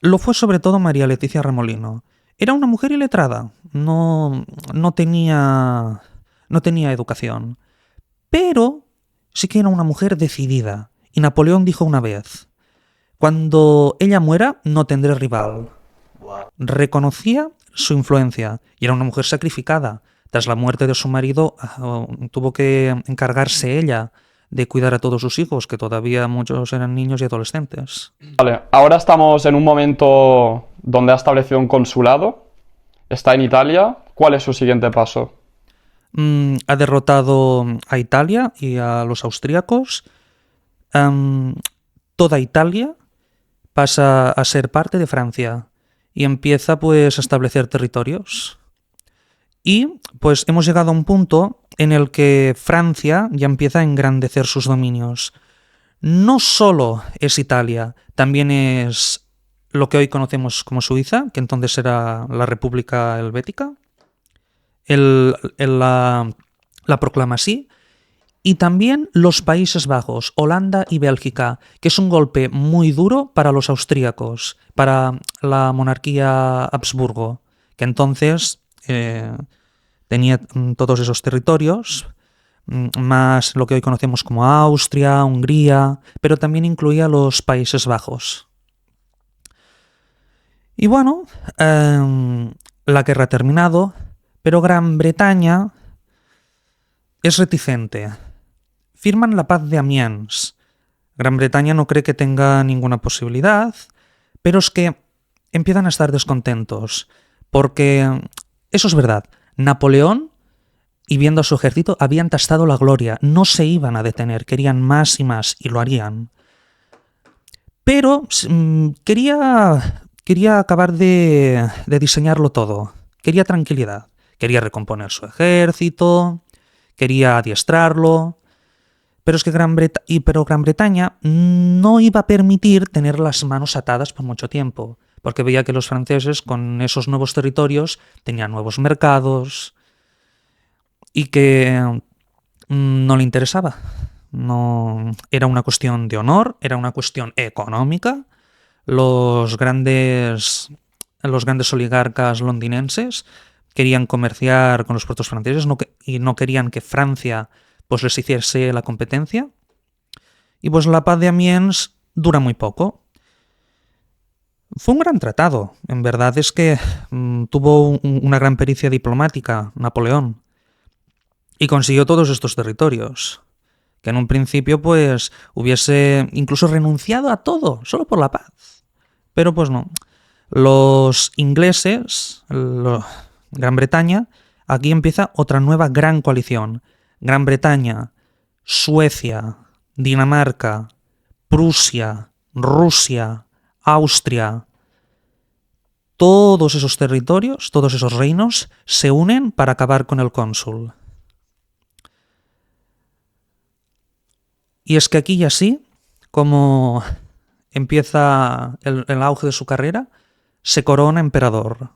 Lo fue sobre todo María Leticia Remolino. Era una mujer iletrada, no tenía educación, pero sí que era una mujer decidida. Y Napoleón dijo una vez: cuando ella muera no tendré rival. Reconocía su influencia y era una mujer sacrificada. Tras la muerte de su marido, tuvo que encargarse ella de cuidar a todos sus hijos, que todavía muchos eran niños y adolescentes. Vale, ahora estamos en un momento donde ha establecido un consulado, está en Italia. ¿Cuál es su siguiente paso? Ha derrotado a Italia y a los austríacos. Toda Italia pasa a ser parte de Francia y empieza pues a establecer territorios. Y pues hemos llegado a un punto en el que Francia ya empieza a engrandecer sus dominios. No solo es Italia, también es lo que hoy conocemos como Suiza, que entonces era la República Helvética. La proclama así. Y también los Países Bajos, Holanda y Bélgica, que es un golpe muy duro para los austríacos, para la monarquía Habsburgo, que entonces tenía todos esos territorios, más lo que hoy conocemos como Austria, Hungría, pero también incluía los Países Bajos. Y bueno, la guerra ha terminado, pero Gran Bretaña es reticente. Firman la paz de Amiens. Gran Bretaña no cree que tenga ninguna posibilidad, pero es que empiezan a estar descontentos, porque eso es verdad. Napoleón, y viendo a su ejército, habían tastado la gloria, no se iban a detener, querían más y más, y lo harían. Pero quería acabar de diseñarlo todo, quería tranquilidad, quería recomponer su ejército, quería adiestrarlo, Pero es que Gran Bretaña no iba a permitir tener las manos atadas por mucho tiempo, porque veía que los franceses con esos nuevos territorios tenían nuevos mercados y que no le interesaba. No, era una cuestión de honor, era una cuestión económica. Los grandes oligarcas londinenses querían comerciar con los puertos franceses y no querían que Francia pues les hiciese la competencia. Y pues la paz de Amiens dura muy poco. Fue un gran tratado. En verdad es que tuvo una gran pericia diplomática Napoleón y consiguió todos estos territorios, que en un principio pues hubiese incluso renunciado a todo, solo por la paz. Pero pues no. Los ingleses, Gran Bretaña, aquí empieza otra nueva gran coalición. Gran Bretaña, Suecia, Dinamarca, Prusia, Rusia, Austria. Todos esos territorios, todos esos reinos, se unen para acabar con el cónsul. Y es que aquí y así, como empieza el auge de su carrera, se corona emperador.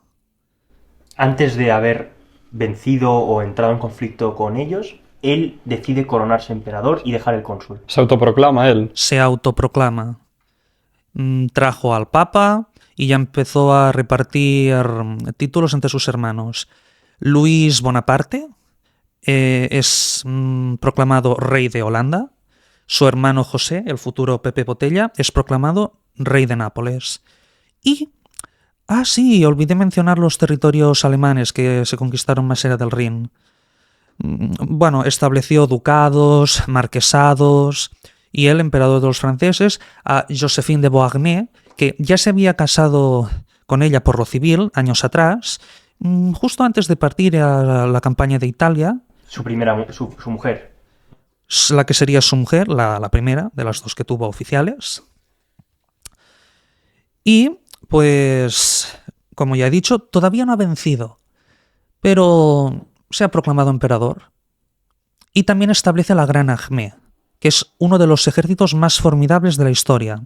Antes de haber vencido o entrado en conflicto con ellos, él decide coronarse emperador y dejar el cónsul. Se autoproclama él. Se autoproclama. Trajo al Papa y ya empezó a repartir títulos entre sus hermanos. Luis Bonaparte es proclamado rey de Holanda. Su hermano José, el futuro Pepe Botella, es proclamado rey de Nápoles. Y, sí, olvidé mencionar los territorios alemanes que se conquistaron más allá del Rin. Bueno, estableció ducados, marquesados, y el emperador de los franceses, a Joséphine de Beauharnais, que ya se había casado con ella por lo civil años atrás, justo antes de partir a la campaña de Italia. Su mujer. La que sería su mujer, la primera de las dos que tuvo oficiales. Y, pues, como ya he dicho, todavía no ha vencido, pero se ha proclamado emperador. Y también establece la Gran Armée, que es uno de los ejércitos más formidables de la historia.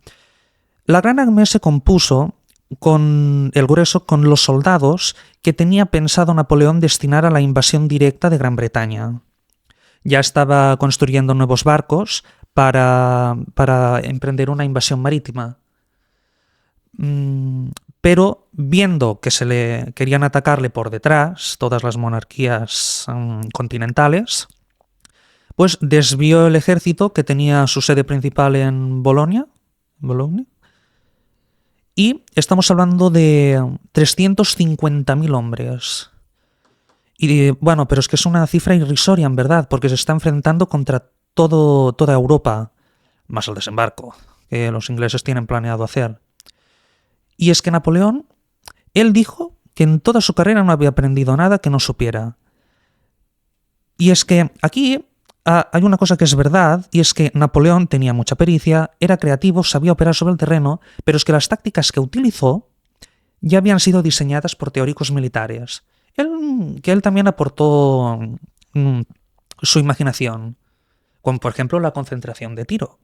La Gran Armée se compuso con el grueso con los soldados que tenía pensado Napoleón destinar a la invasión directa de Gran Bretaña. Ya estaba construyendo nuevos barcos para emprender una invasión marítima. Pero viendo que querían atacarle por detrás todas las monarquías continentales, pues desvió el ejército que tenía su sede principal en Bolonia. Y estamos hablando de 350.000 hombres. Y bueno, pero es que es una cifra irrisoria en verdad, porque se está enfrentando contra toda Europa, más el desembarco que los ingleses tienen planeado hacer. Y es que Napoleón, él dijo que en toda su carrera no había aprendido nada que no supiera. Y es que aquí hay una cosa que es verdad, y es que Napoleón tenía mucha pericia, era creativo, sabía operar sobre el terreno, pero es que las tácticas que utilizó ya habían sido diseñadas por teóricos militares. Él también aportó su imaginación, como por ejemplo la concentración de tiro,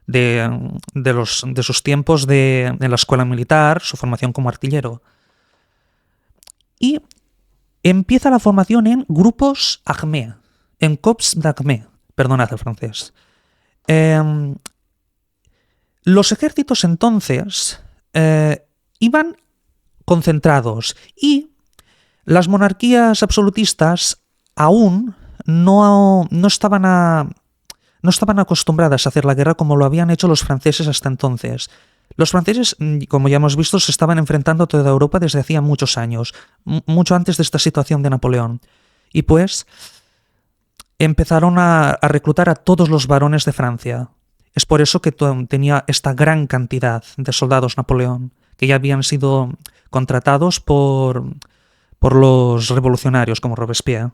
de sus tiempos en la escuela militar, su formación como artillero. Y empieza la formación en grupos armés, en corps d'armée, perdonad el francés. Los ejércitos entonces iban concentrados y las monarquías absolutistas aún no estaban acostumbradas a hacer la guerra como lo habían hecho los franceses hasta entonces. Los franceses, como ya hemos visto, se estaban enfrentando a toda Europa desde hacía muchos años, mucho antes de esta situación de Napoleón. Y pues empezaron a reclutar a todos los varones de Francia. Es por eso que tenía esta gran cantidad de soldados Napoleón, que ya habían sido contratados por los revolucionarios como Robespierre.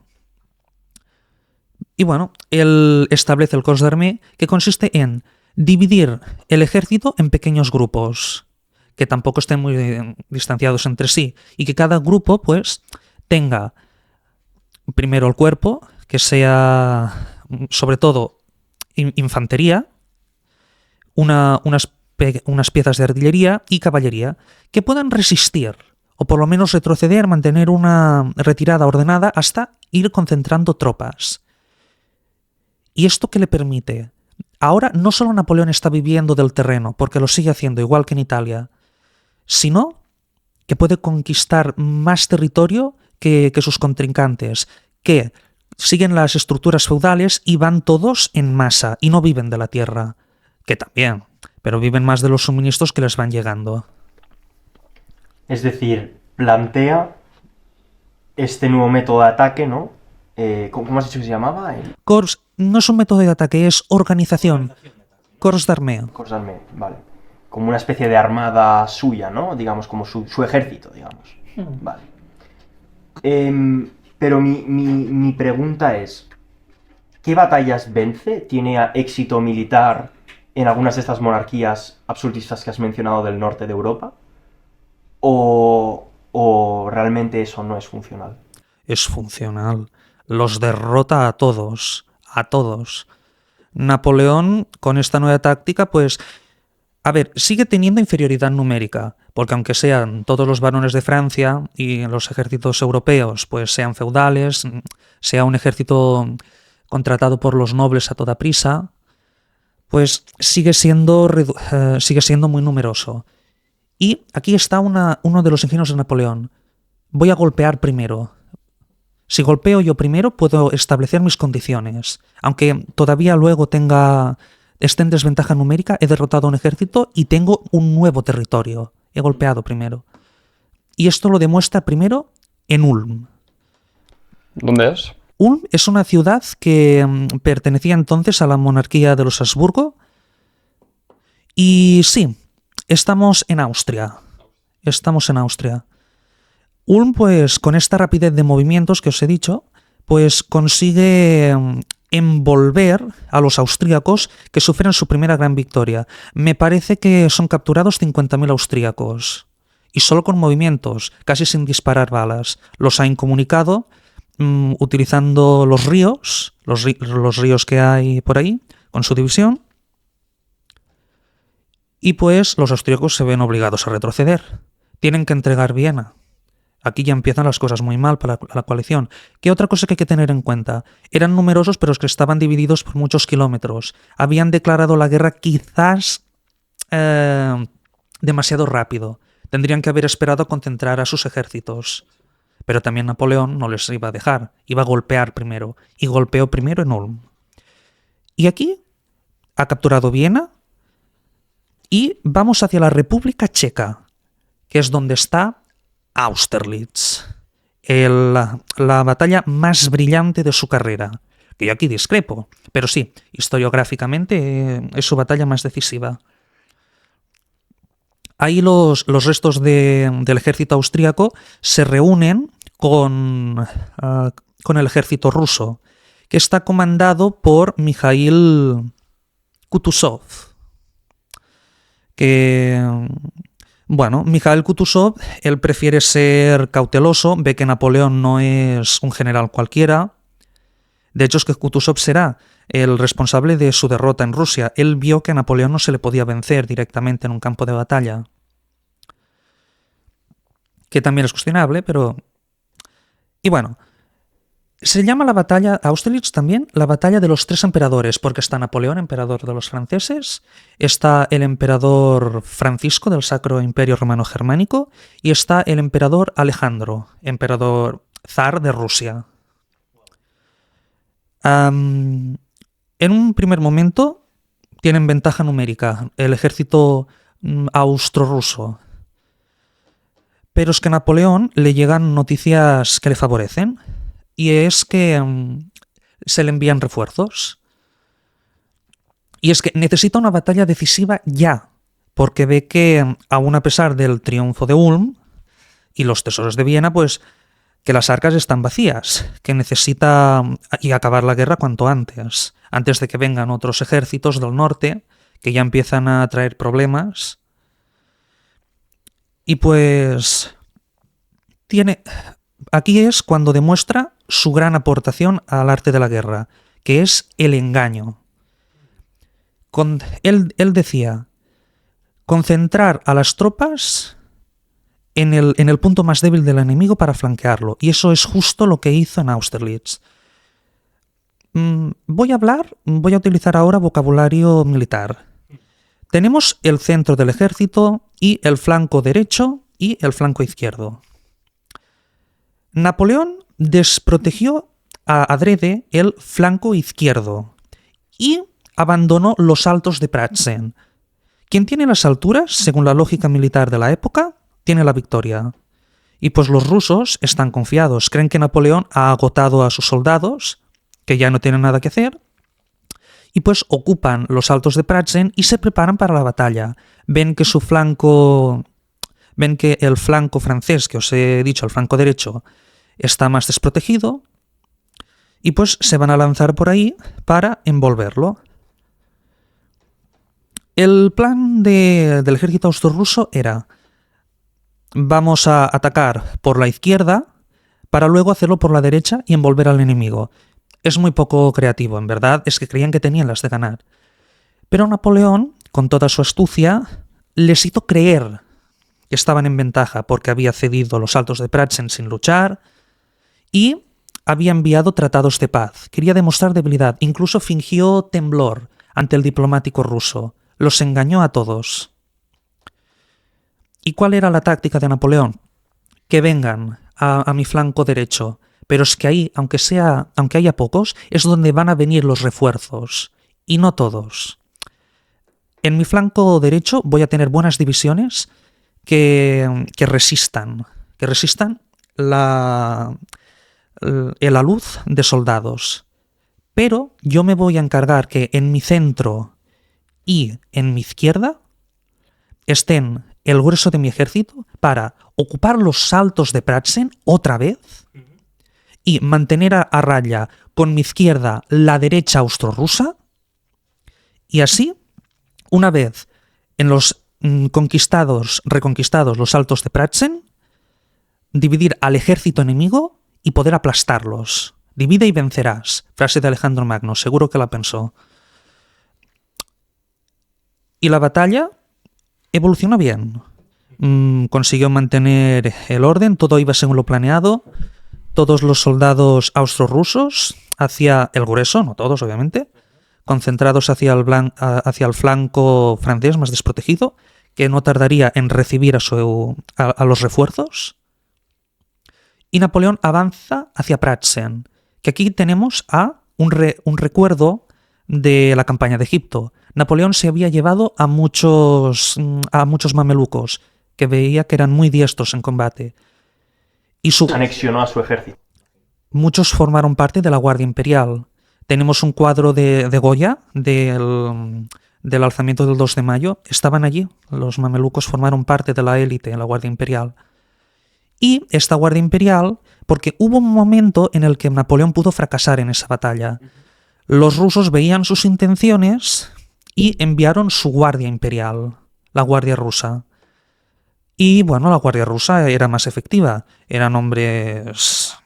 Y bueno, él establece el corps d'armée, que consiste en dividir el ejército en pequeños grupos, que tampoco estén muy distanciados entre sí, y que cada grupo pues tenga primero el cuerpo, que sea sobre todo infantería, unas piezas de artillería y caballería que puedan resistir o por lo menos retroceder, mantener una retirada ordenada hasta ir concentrando tropas. ¿Y esto qué le permite? Ahora no solo Napoleón está viviendo del terreno, porque lo sigue haciendo igual que en Italia, sino que puede conquistar más territorio que sus contrincantes, que siguen las estructuras feudales y van todos en masa y no viven de la tierra, que también, pero viven más de los suministros que les van llegando. Es decir, plantea este nuevo método de ataque, ¿no? ¿Cómo has dicho que se llamaba? Corps no es un método de ataque, es organización. Corps d'armée. Corps d'armée, vale. Como una especie de armada suya, ¿no? Digamos, como su ejército, digamos. Vale. Pero mi pregunta es, ¿qué batallas vence? ¿Tiene éxito militar en algunas de estas monarquías absolutistas que has mencionado del norte de Europa? ¿O realmente eso no es funcional? Es funcional. Los derrota a todos. A todos. Napoleón, con esta nueva táctica, pues... A ver, sigue teniendo inferioridad numérica, porque aunque sean todos los varones de Francia y los ejércitos europeos, pues sean feudales, sea un ejército contratado por los nobles a toda prisa, pues sigue siendo muy numeroso. Y aquí está uno de los ingenios de Napoleón. Voy a golpear primero. Si golpeo yo primero, puedo establecer mis condiciones. Aunque todavía luego esté en desventaja numérica, he derrotado a un ejército y tengo un nuevo territorio. He golpeado primero. Y esto lo demuestra primero en Ulm. ¿Dónde es? Ulm es una ciudad que pertenecía entonces a la monarquía de los Habsburgo. Y sí, estamos en Austria. Estamos en Austria. Ulm, pues, con esta rapidez de movimientos que os he dicho, pues consigue envolver a los austríacos que sufren su primera gran victoria. Me parece que son capturados 50.000 austríacos. Y solo con movimientos, casi sin disparar balas. Los ha incomunicado utilizando los ríos que hay por ahí, con su división. Y pues los austríacos se ven obligados a retroceder. Tienen que entregar Viena. Aquí ya empiezan las cosas muy mal para la coalición. ¿Qué otra cosa que hay que tener en cuenta? Eran numerosos, pero es que estaban divididos por muchos kilómetros. Habían declarado la guerra quizás demasiado rápido. Tendrían que haber esperado a concentrar a sus ejércitos. Pero también Napoleón no les iba a dejar. Iba a golpear primero. Y golpeó primero en Ulm. Y aquí ha capturado Viena. Y vamos hacia la República Checa, que es donde está Austerlitz, la batalla más brillante de su carrera, que yo aquí discrepo, pero sí, historiográficamente es su batalla más decisiva. Ahí los restos del ejército austríaco se reúnen con el ejército ruso, que está comandado por Mikhail Kutuzov, Bueno, Mikhail Kutuzov, él prefiere ser cauteloso, ve que Napoleón no es un general cualquiera. De hecho, es que Kutuzov será el responsable de su derrota en Rusia. Él vio que a Napoleón no se le podía vencer directamente en un campo de batalla. Que también es cuestionable, pero... Y bueno, se llama la batalla, Austerlitz también, la batalla de los 3 emperadores, porque está Napoleón, emperador de los franceses, está el emperador Francisco del Sacro Imperio Romano Germánico y está el emperador Alejandro, emperador zar de Rusia. En un primer momento tienen ventaja numérica el ejército austro-ruso, pero es que a Napoleón le llegan noticias que le favorecen. Y es que se le envían refuerzos. Y es que necesita una batalla decisiva ya, porque ve que, aún a pesar del triunfo de Ulm y los tesoros de Viena, pues que las arcas están vacías, que necesita acabar la guerra cuanto antes de que vengan otros ejércitos del norte, que ya empiezan a traer problemas. Y pues aquí es cuando demuestra su gran aportación al arte de la guerra, que es el engaño. Él decía concentrar a las tropas en el punto más débil del enemigo para flanquearlo. Y eso es justo lo que hizo en Austerlitz. Voy a utilizar ahora vocabulario militar. Tenemos el centro del ejército y el flanco derecho y el flanco izquierdo. Napoleón desprotegió adrede el flanco izquierdo y abandonó los altos de Pratzen. Quien tiene las alturas, según la lógica militar de la época, tiene la victoria. Y pues los rusos están confiados, creen que Napoleón ha agotado a sus soldados, que ya no tienen nada que hacer, y pues ocupan los altos de Pratzen y se preparan para la batalla. Ven que el flanco francés, que os he dicho, el flanco derecho, está más desprotegido, y pues se van a lanzar por ahí para envolverlo. El plan del ejército austroruso era: vamos a atacar por la izquierda para luego hacerlo por la derecha y envolver al enemigo. Es muy poco creativo, en verdad, es que creían que tenían las de ganar. Pero Napoleón, con toda su astucia, les hizo creer que estaban en ventaja porque había cedido los altos de Pratzen sin luchar y había enviado tratados de paz. Quería demostrar debilidad, incluso fingió temblor ante el diplomático ruso. Los engañó a todos. ¿Y cuál era la táctica de Napoleón? Que vengan a mi flanco derecho, pero es que ahí, aunque haya pocos, es donde van a venir los refuerzos, y no todos. En mi flanco derecho voy a tener buenas divisiones que resistan la aluz de soldados. Pero yo me voy a encargar que en mi centro y en mi izquierda estén el grueso de mi ejército para ocupar los altos de Pratzen otra vez y mantener a raya con mi izquierda la derecha austrorusa, y así, una vez en los reconquistados los altos de Pratzen, dividir al ejército enemigo y poder aplastarlos. Divide y vencerás, frase de Alejandro Magno, seguro que la pensó. Y la batalla evolucionó bien. Consiguió mantener el orden, todo iba según lo planeado. Todos los soldados austrorusos hacia el grueso, no todos obviamente, concentrados hacia el flanco francés más desprotegido, que no tardaría en recibir a los refuerzos. Y Napoleón avanza hacia Pratzen, que aquí tenemos un recuerdo de la campaña de Egipto. Napoleón se había llevado a muchos mamelucos, que veía que eran muy diestros en combate. Y anexionó a su ejército. Muchos formaron parte de la Guardia Imperial. Tenemos un cuadro de Goya del alzamiento del 2 de mayo. Estaban allí. Los mamelucos formaron parte de la élite en la Guardia Imperial. Y esta Guardia Imperial, porque hubo un momento en el que Napoleón pudo fracasar en esa batalla. Los rusos veían sus intenciones y enviaron su Guardia Imperial, la Guardia Rusa. Y bueno, la Guardia Rusa era más efectiva. Eran hombres...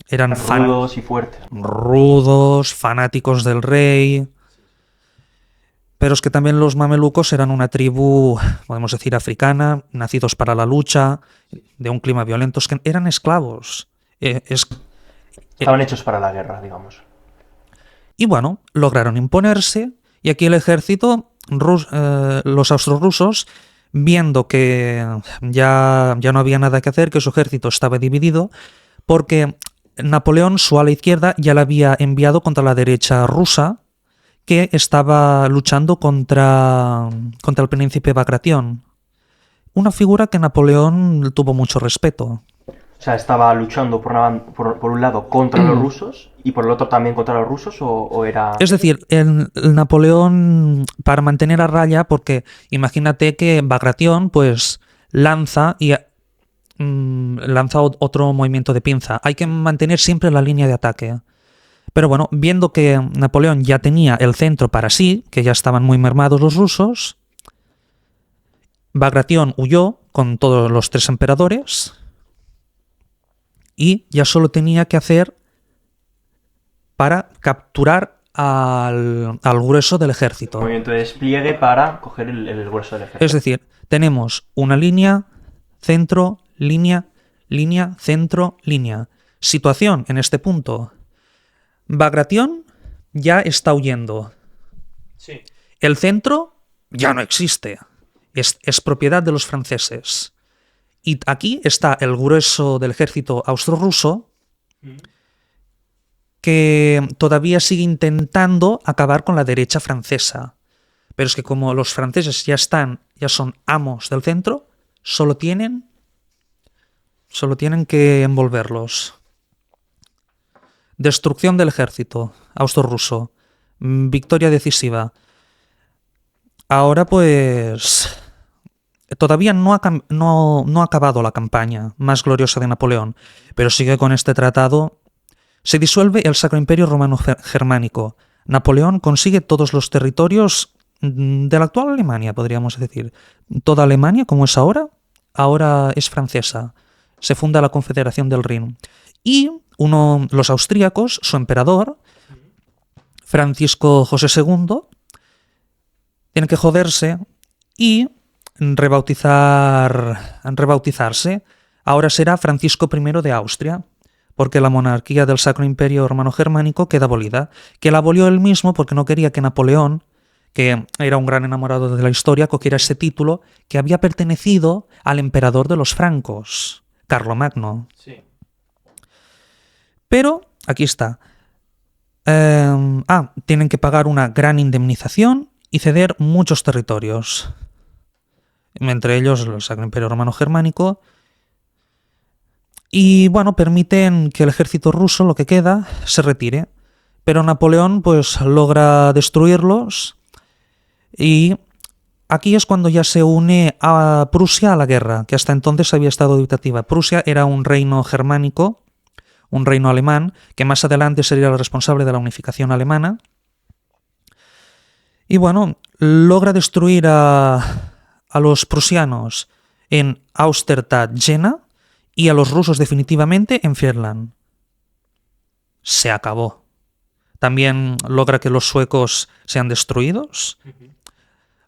Eran rudos y fuertes. Rudos, fanáticos del rey. Pero es que también los mamelucos eran una tribu, podemos decir, africana, nacidos para la lucha, de un clima violento, que eran esclavos. Estaban hechos para la guerra, digamos. Y bueno, lograron imponerse, y aquí el ejército, los austrorusos, viendo que ya no había nada que hacer, que su ejército estaba dividido, porque Napoleón, su ala izquierda, ya la había enviado contra la derecha rusa, que estaba luchando contra el príncipe Bagration. Una figura que Napoleón tuvo mucho respeto. O sea, ¿estaba luchando por un lado contra los rusos y por el otro también contra los rusos o era...? Es decir, el Napoleón, para mantener a raya, porque imagínate que Bagration pues lanza otro movimiento de pinza. Hay que mantener siempre la línea de ataque. Pero bueno, viendo que Napoleón ya tenía el centro para sí, que ya estaban muy mermados los rusos, Bagration huyó con todos los 3 emperadores y ya solo tenía que hacer para capturar al grueso del ejército. Movimiento de despliegue para coger el grueso del ejército. Es decir, tenemos una línea, centro, línea, línea, centro, línea. Situación en este punto. Bagration ya está huyendo. Sí. El centro ya no existe. Es propiedad de los franceses. Y aquí está el grueso del ejército austro-ruso que todavía sigue intentando acabar con la derecha francesa. Pero es que como los franceses ya son amos del centro, solo tienen que envolverlos. Destrucción del ejército austro-ruso. Victoria decisiva. Ahora pues todavía no ha acabado la campaña más gloriosa de Napoleón, pero sigue con este tratado. Se disuelve el Sacro Imperio Romano Germánico. Napoleón consigue todos los territorios de la actual Alemania, podríamos decir. Toda Alemania, como es ahora es francesa. Se funda la Confederación del Rin. Y los austríacos, su emperador, Francisco José II, tiene que joderse y rebautizarse. Ahora será Francisco I de Austria, porque la monarquía del Sacro Imperio Romano Germánico queda abolida, que la abolió él mismo porque no quería que Napoleón, que era un gran enamorado de la historia, cogiera ese título que había pertenecido al emperador de los francos, Carlomagno. Sí. Pero aquí está. Tienen que pagar una gran indemnización y ceder muchos territorios. Entre ellos el Sacro Imperio Romano Germánico. Y bueno, permiten que el ejército ruso, lo que queda, se retire. Pero Napoleón pues logra destruirlos. Y aquí es cuando ya se une a Prusia a la guerra, que hasta entonces había estado dubitativa. Prusia era un reino germánico, un reino alemán, que más adelante sería el responsable de la unificación alemana. Y bueno, logra destruir a los prusianos en Austerstadt-Jena y a los rusos definitivamente en Friedland. Se acabó. También logra que los suecos sean destruidos.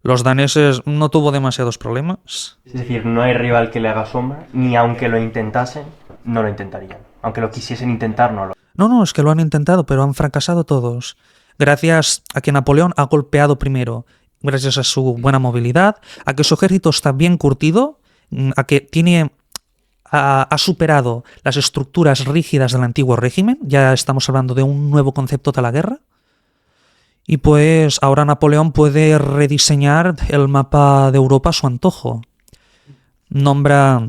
Los daneses no tuvo demasiados problemas. Es decir, no hay rival que le haga sombra, ni aunque lo intentasen, no lo intentarían. Aunque lo quisiesen intentar, no lo. No, es que lo han intentado, pero han fracasado todos. Gracias a que Napoleón ha golpeado primero, gracias a su buena movilidad, a que su ejército está bien curtido, a que ha superado las estructuras rígidas del antiguo régimen. Ya estamos hablando de un nuevo concepto de la guerra. Y pues ahora Napoleón puede rediseñar el mapa de Europa a su antojo. Nombra,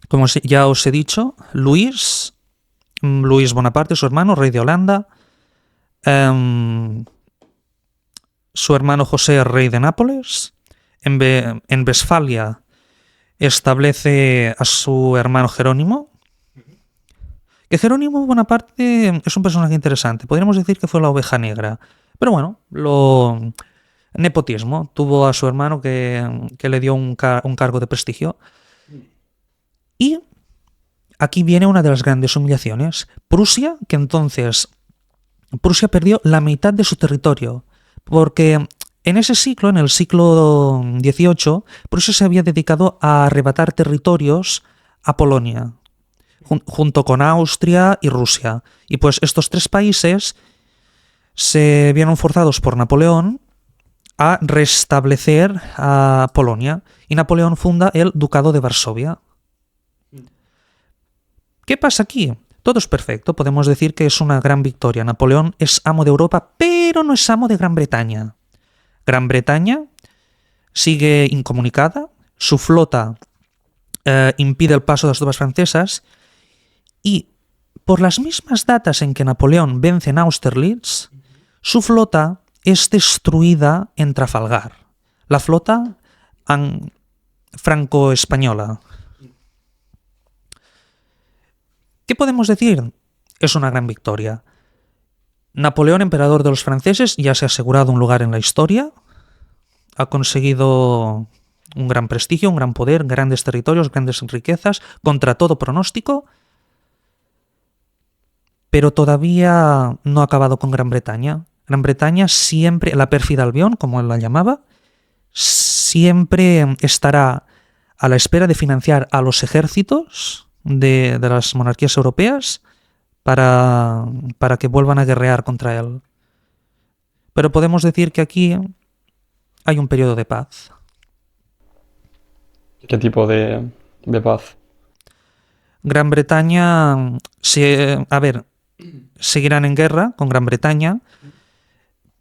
como ya os he dicho, Luis Bonaparte, su hermano, rey de Holanda. Su hermano José, rey de Nápoles. En Westfalia establece a su hermano Jerónimo. Que Jerónimo Bonaparte es un personaje interesante. Podríamos decir que fue la oveja negra. Pero bueno, nepotismo. Tuvo a su hermano que le dio un cargo de prestigio. Y aquí viene una de las grandes humillaciones. Prusia perdió la mitad de su territorio. Porque en ese siglo, en el siglo XVIII, Prusia se había dedicado a arrebatar territorios a Polonia, junto con Austria y Rusia. Y pues estos tres países se vieron forzados por Napoleón a restablecer a Polonia. Y Napoleón funda el Ducado de Varsovia. ¿Qué pasa aquí? Todo es perfecto, podemos decir que es una gran victoria. Napoleón es amo de Europa, pero no es amo de Gran Bretaña. Gran Bretaña sigue incomunicada, su flota impide el paso de las tropas francesas y por las mismas datas en que Napoleón vence en Austerlitz, su flota es destruida en Trafalgar. La flota franco-española. ¿Qué podemos decir? Es una gran victoria. Napoleón, emperador de los franceses, ya se ha asegurado un lugar en la historia. Ha conseguido un gran prestigio, un gran poder, grandes territorios, grandes riquezas, contra todo pronóstico. Pero todavía no ha acabado con Gran Bretaña. Gran Bretaña siempre, la pérfida Albión, como él la llamaba, siempre estará a la espera de financiar a los ejércitos de las monarquías europeas para que vuelvan a guerrear contra él. Pero podemos decir que aquí hay un periodo de paz. ¿Qué tipo de paz? Gran Bretaña, seguirán en guerra con Gran Bretaña,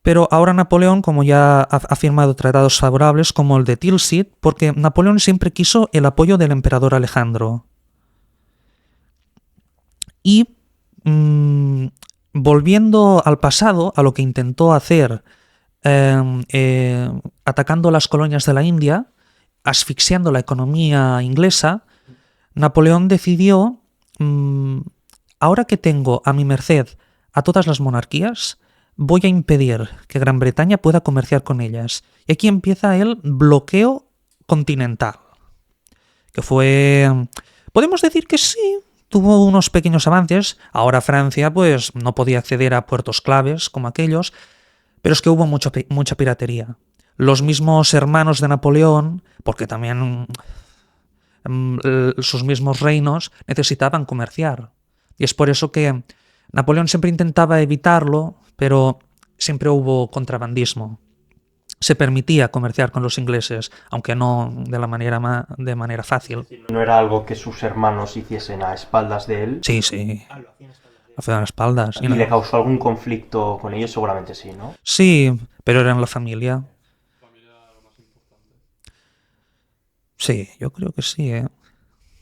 pero ahora Napoleón, como ya ha firmado tratados favorables como el de Tilsit, porque Napoleón siempre quiso el apoyo del emperador Alejandro. Y volviendo al pasado, a lo que intentó hacer atacando las colonias de la India, asfixiando la economía inglesa, Napoleón decidió, ahora que tengo a mi merced a todas las monarquías, voy a impedir que Gran Bretaña pueda comerciar con ellas. Y aquí empieza el bloqueo continental, que fue, podemos decir que sí, tuvo unos pequeños avances. Ahora Francia pues no podía acceder a puertos claves como aquellos, pero es que hubo mucha piratería. Los mismos hermanos de Napoleón, porque también sus mismos reinos necesitaban comerciar. Y es por eso que Napoleón siempre intentaba evitarlo, pero siempre hubo contrabandismo. Se permitía comerciar con los ingleses, aunque no de manera fácil. No era algo que sus hermanos hiciesen a espaldas de él. Sí, sí. A las espaldas. ¿Y le causó algún conflicto con ellos? Seguramente sí, ¿no? Sí, pero era en la familia. Sí, yo creo que sí, ¿eh?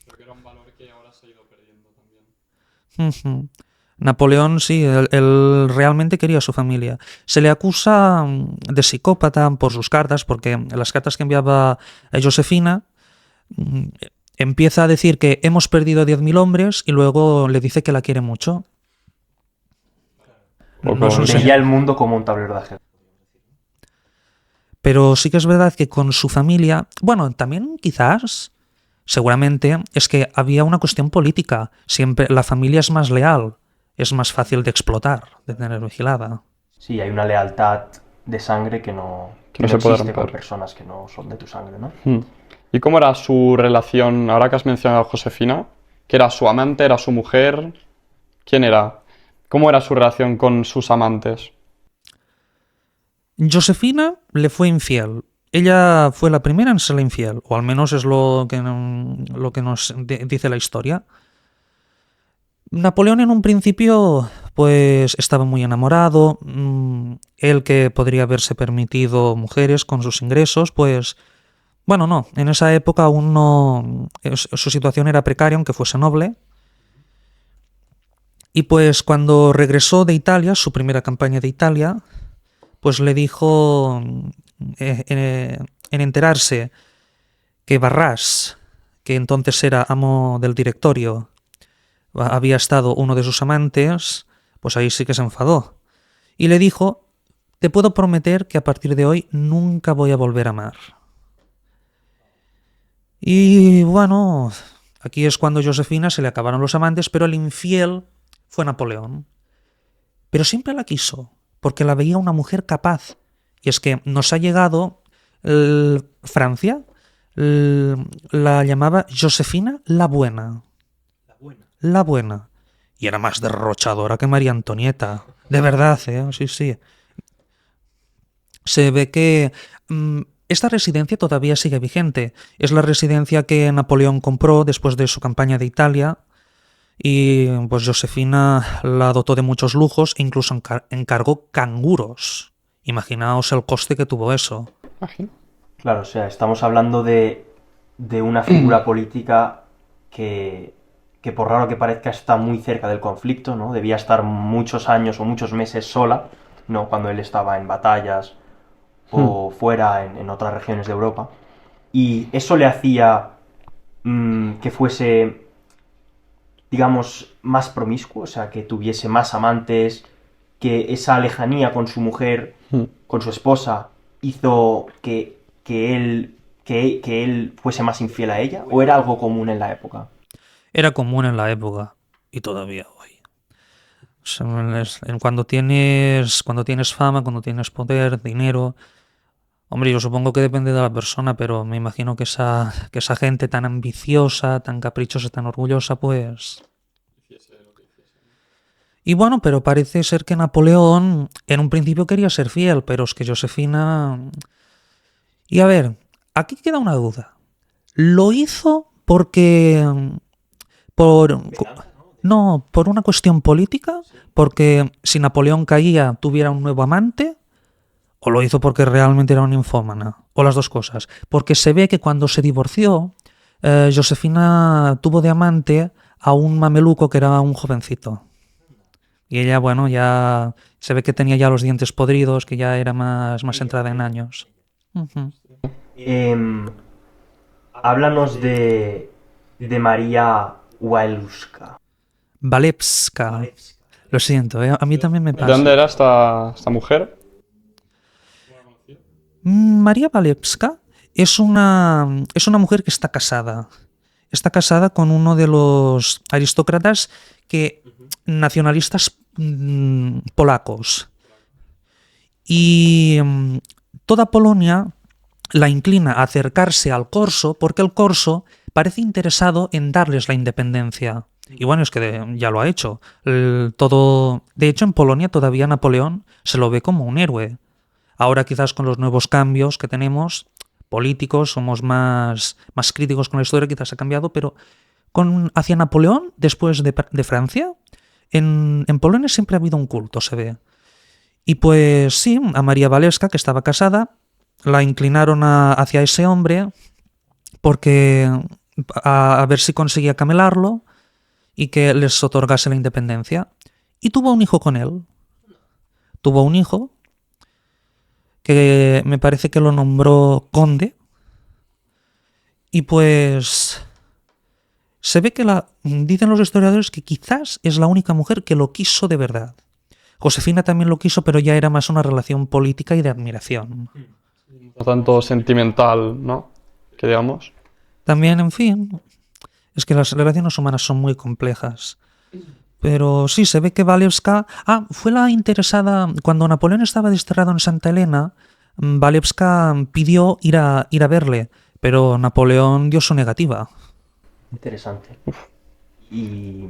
Creo que era un valor que ahora se ha ido perdiendo también. Napoleón, sí, él realmente quería a su familia. Se le acusa de psicópata por sus cartas, porque en las cartas que enviaba a Josefina empieza a decir que hemos perdido 10.000 hombres y luego le dice que la quiere mucho. No es un veía el mundo como un tablero de ajedrez. Pero sí que es verdad que con su familia, bueno, también quizás, seguramente, es que había una cuestión política. Siempre la familia es más leal, es más fácil de explotar, de tener vigilada. Sí, hay una lealtad de sangre que no se puede existe romper con personas que no son de tu sangre, ¿no? ¿Y cómo era su relación, ahora que has mencionado a Josefina? ¿Que era su amante, era su mujer? ¿Quién era? ¿Cómo era su relación con sus amantes? Josefina le fue infiel. Ella fue la primera en serle infiel, o al menos es lo que nos dice la historia. Napoleón en un principio pues estaba muy enamorado. Él, que podría haberse permitido mujeres con sus ingresos, pues bueno, no, en esa época aún no, su situación era precaria aunque fuese noble. Y pues cuando regresó de Italia, su primera campaña de Italia, pues le dijo, en enterarse que Barras, que entonces era amo del directorio, había estado uno de sus amantes, pues ahí sí que se enfadó. Y le dijo, te puedo prometer que a partir de hoy nunca voy a volver a amar. Y bueno, aquí es cuando a Josefina se le acabaron los amantes, pero el infiel fue Napoleón. Pero siempre la quiso, porque la veía una mujer capaz. Y es que nos ha llegado Francia, la llamaba Josefina la Buena. La Buena. Y era más derrochadora que María Antonieta. De verdad, ¿eh? Sí, sí. Se ve que esta residencia todavía sigue vigente. Es la residencia que Napoleón compró después de su campaña de Italia. Y pues Josefina la dotó de muchos lujos e incluso encargó canguros. Imaginaos el coste que tuvo eso. Claro, o sea, estamos hablando de una figura política que por raro que parezca está muy cerca del conflicto, ¿no? Debía estar muchos años o muchos meses sola, ¿no? Cuando él estaba en batallas o fuera en otras regiones de Europa. Y eso le hacía que fuese, digamos, más promiscuo, o sea, que tuviese más amantes, que esa lejanía con su mujer, con su esposa, hizo que él fuese más infiel a ella, ¿o era algo común en la época? Era común en la época y todavía hoy. Cuando tienes fama, cuando tienes poder, dinero. Hombre, yo supongo que depende de la persona, pero me imagino que esa gente tan ambiciosa, tan caprichosa, tan orgullosa, pues... Y bueno, pero parece ser que Napoleón en un principio quería ser fiel, pero es que Josefina... Y a ver, aquí queda una duda. ¿Lo hizo porque... No, por una cuestión política? Porque si Napoleón caía, tuviera un nuevo amante... ¿O lo hizo porque realmente era una ninfómana? O las dos cosas. Porque se ve que cuando se divorció, Josefina tuvo de amante a un mameluco que era un jovencito. Y ella, bueno, ya se ve que tenía ya los dientes podridos, que ya era más entrada en años. Ujú. Háblanos de María Walewska. Walewska. Lo siento, a mí también me ¿De pasa. dónde era esta mujer? María Walewska es una mujer que está casada. Está casada con uno de los aristócratas nacionalistas polacos. Y toda Polonia la inclina a acercarse al Corso porque el Corso parece interesado en darles la independencia. Y bueno, es que ya lo ha hecho. De hecho, en Polonia todavía Napoleón se lo ve como un héroe. Ahora quizás con los nuevos cambios que tenemos políticos somos más críticos con la historia, quizás ha cambiado, pero hacia Napoleón, después de Francia, en Polonia siempre ha habido un culto, se ve. Y pues sí, a María Walewska, que estaba casada, la inclinaron hacia ese hombre porque a ver si conseguía camelarlo y que les otorgase la independencia. Y tuvo un hijo con él. Tuvo un hijo que me parece que lo nombró conde. Y pues se ve que dicen los historiadores que quizás es la única mujer que lo quiso de verdad. Josefina también lo quiso, pero ya era más una relación política y de admiración. No tanto sentimental, ¿no? Que digamos. También, en fin, es que las relaciones humanas son muy complejas. Pero sí, se ve que Walewska... fue la interesada... Cuando Napoleón estaba desterrado en Santa Elena, Walewska pidió ir a verle, pero Napoleón dio su negativa. Interesante. ¿Y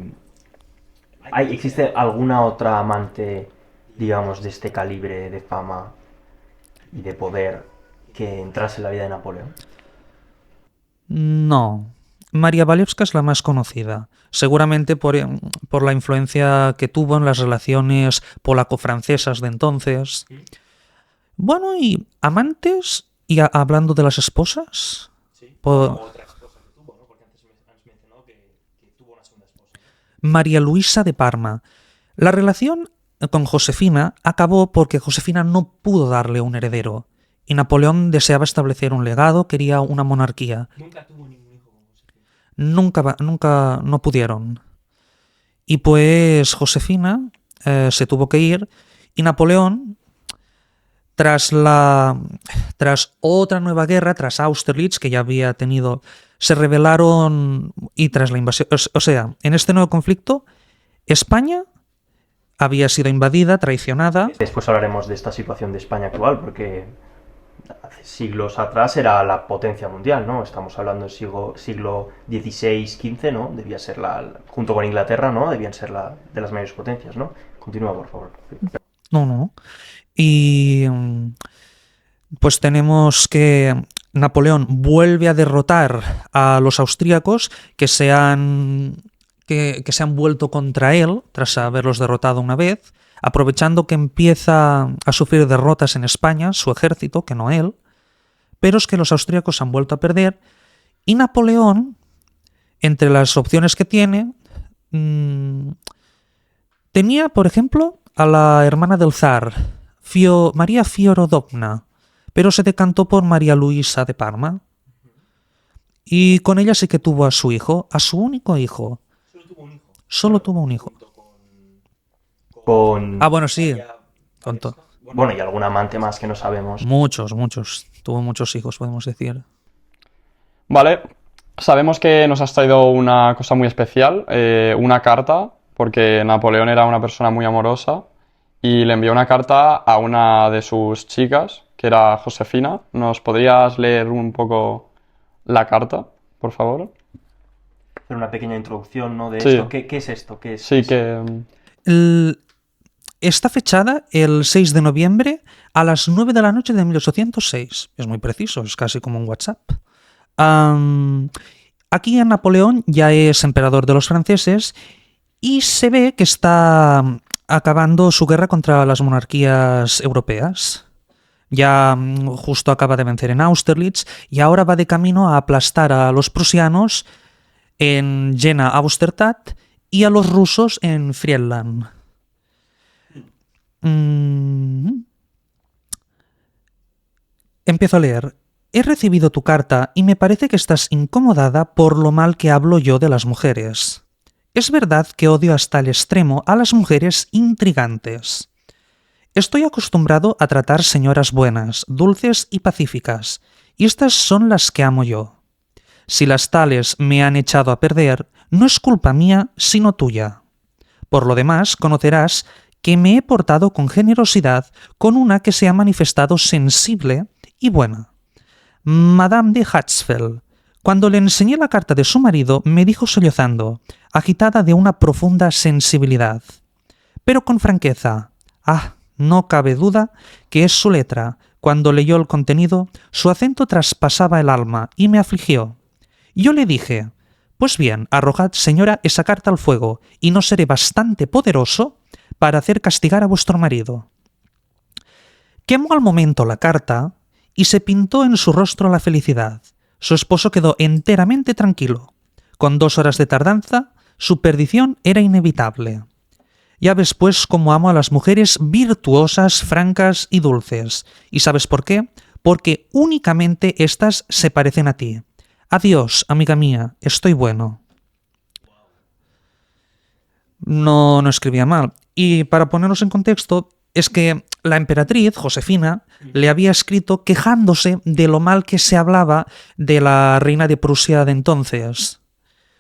existe alguna otra amante, digamos, de este calibre de fama y de poder que entrase en la vida de Napoleón? No. María Walewska es la más conocida, seguramente por la influencia que tuvo en las relaciones polaco-francesas de entonces. Bueno, y amantes, y hablando de las esposas... Otra esposa que tuvo, ¿no? Porque antes has mencionado que tuvo una segunda esposa. María Luisa de Parma. La relación con Josefina acabó porque Josefina no pudo darle un heredero, y Napoleón deseaba establecer un legado, quería una monarquía. Nunca tuvo ningún hijo con Josefina. Nunca no pudieron. Y pues Josefina se tuvo que ir, y Napoleón, tras otra nueva guerra, tras Austerlitz, que ya había tenido, se rebelaron, y tras la invasión, o sea, en este nuevo conflicto, España había sido invadida, traicionada. Después hablaremos de esta situación de España actual, porque hace siglos atrás era la potencia mundial, ¿no? Estamos hablando del siglo XVI, XV, ¿no? Debía ser junto con Inglaterra, ¿no? Debían ser de las mayores potencias, ¿no? Continúa, por favor. No. Y pues tenemos que Napoleón vuelve a derrotar a los austríacos que se han vuelto contra él tras haberlos derrotado una vez, aprovechando que empieza a sufrir derrotas en España, su ejército, que no él, pero es que los austríacos han vuelto a perder, y Napoleón, entre las opciones que tiene, tenía, por ejemplo, a la hermana del zar, María Fiorodovna, pero se decantó por María Luisa de Parma, y con ella sí que tuvo a su hijo, a su único hijo. Solo tuvo un hijo. Bueno, sí. Bueno, y algún amante más que no sabemos. Muchos. Tuvo muchos hijos, podemos decir. Vale. Sabemos que nos has traído una cosa muy especial, una carta porque Napoleón era una persona muy amorosa y le envió una carta a una de sus chicas, que era Josefina. ¿Nos podrías leer un poco la carta, por favor? Hacer una pequeña introducción, ¿no? De Sí. esto. ¿Qué es esto? ¿Qué es Sí, eso? Está fechada el 6 de noviembre a las 9 de la noche de 1806. Es muy preciso, es casi como un WhatsApp. Aquí Napoleón ya es emperador de los franceses y se ve que está acabando su guerra contra las monarquías europeas. Ya justo acaba de vencer en Austerlitz y ahora va de camino a aplastar a los prusianos en Jena-Austerstadt y a los rusos en Friedland. Empiezo a leer. He recibido tu carta y me parece que estás incomodada por lo mal que hablo yo de las mujeres. Es verdad que odio hasta el extremo a las mujeres intrigantes. Estoy acostumbrado a tratar señoras buenas, dulces y pacíficas, y estas son las que amo yo. Si las tales me han echado a perder, no es culpa mía, sino tuya. Por lo demás, conocerás que me he portado con generosidad con una que se ha manifestado sensible y buena. Madame de Hatzfeld. Cuando le enseñé la carta de su marido, me dijo sollozando, agitada de una profunda sensibilidad, pero con franqueza: «Ah, no cabe duda que es su letra». Cuando leyó el contenido, su acento traspasaba el alma y me afligió. Yo le dije: «Pues bien, arrojad, señora, esa carta al fuego, y no seré bastante poderoso para hacer castigar a vuestro marido». Quemó al momento la carta y se pintó en su rostro la felicidad. Su esposo quedó enteramente tranquilo. Con 2 horas de tardanza, su perdición era inevitable. Ya ves pues cómo amo a las mujeres virtuosas, francas y dulces. ¿Y sabes por qué? Porque únicamente éstas se parecen a ti. Adiós, amiga mía, estoy bueno. No escribía mal. Y para ponernos en contexto, es que la emperatriz, Josefina, le había escrito quejándose de lo mal que se hablaba de la reina de Prusia de entonces.